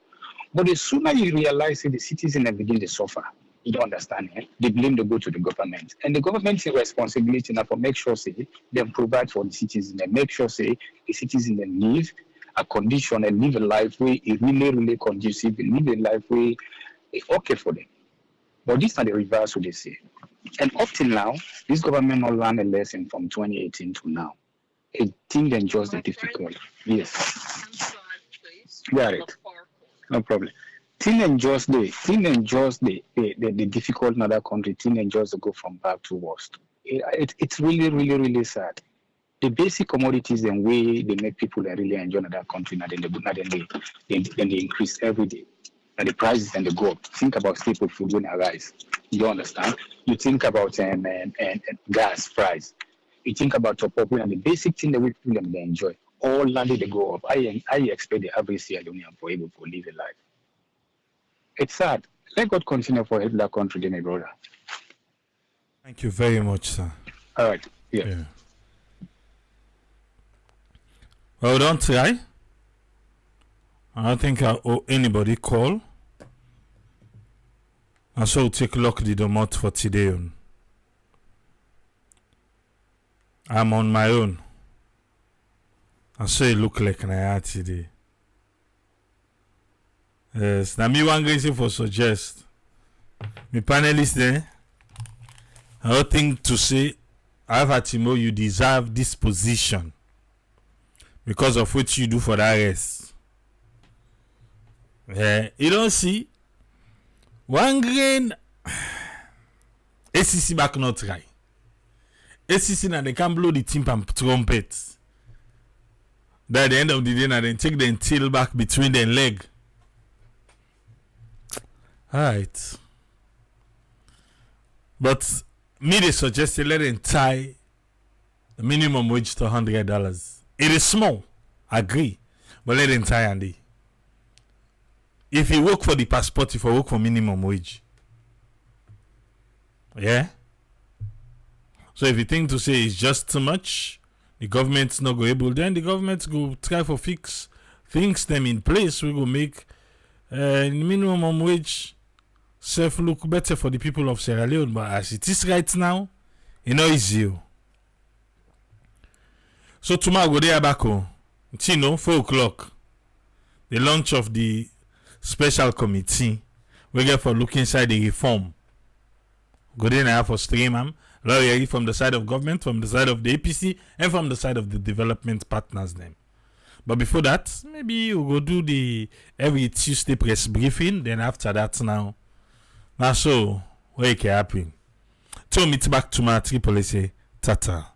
But the sooner you realize that the citizen they begin to suffer, you don't understand it. The blame they go to the government. And the government's responsibility now for make sure say they provide for the citizen and make sure say the citizen then live a condition and live a life where it really, really conducive, and live a life where it's okay for them. But this is not the reverse what they say. And up till now, this government not learned a lesson from 2018 to now. It think then just the difficult. Yes. Got it. No problem. Think and just the difficult in other country, think and just go from bad to worst. It's really, really, really sad. The basic commodities and way they make people really enjoy in that country, now they increase every day. And the prices and the go up. Think about staple food when it rise. You understand? You think about and gas price. You think about top up and the basic thing that we people they enjoy. All landed they go up. I expect the average Sierra Leonean for able to live a life. It's sad. Let God continue for help that country, my brother. Thank you very much, sir. All right. Yeah. Well, don't try. I don't think I owe anybody call. And so we'll take a look at the domot for today. I'm on my own. And so it look like an eye today. Yes, now me one reason for suggest. My panelists there. I don't think to say, however, Timbo, you deserve this position because of what you do for the rest. You don't see one grain ACC back not try. ACC now they can blow the timpan trumpet. That at the end of the day now they take the tail back between their leg. Alright. But me they suggested let them tie the minimum wage to $100. It is small, I agree. But let them tie Andy. If you work for the passport, if you work for minimum wage. Yeah? So if you think to say it's just too much, the government's not going able, then the government go try for fix things them in place. We go make minimum wage self look better for the people of Sierra Leone. But as it is right now, you know it's you. So tomorrow go there back home. 4 o'clock. The launch of the special committee we get for look inside the reform. Go there now for stream lawyer from the side of government, from the side of the APC, and from the side of the development partners them. But before that, maybe you go do the every Tuesday press briefing. Then after that now so where it can happen. So meet back to my triple say tata.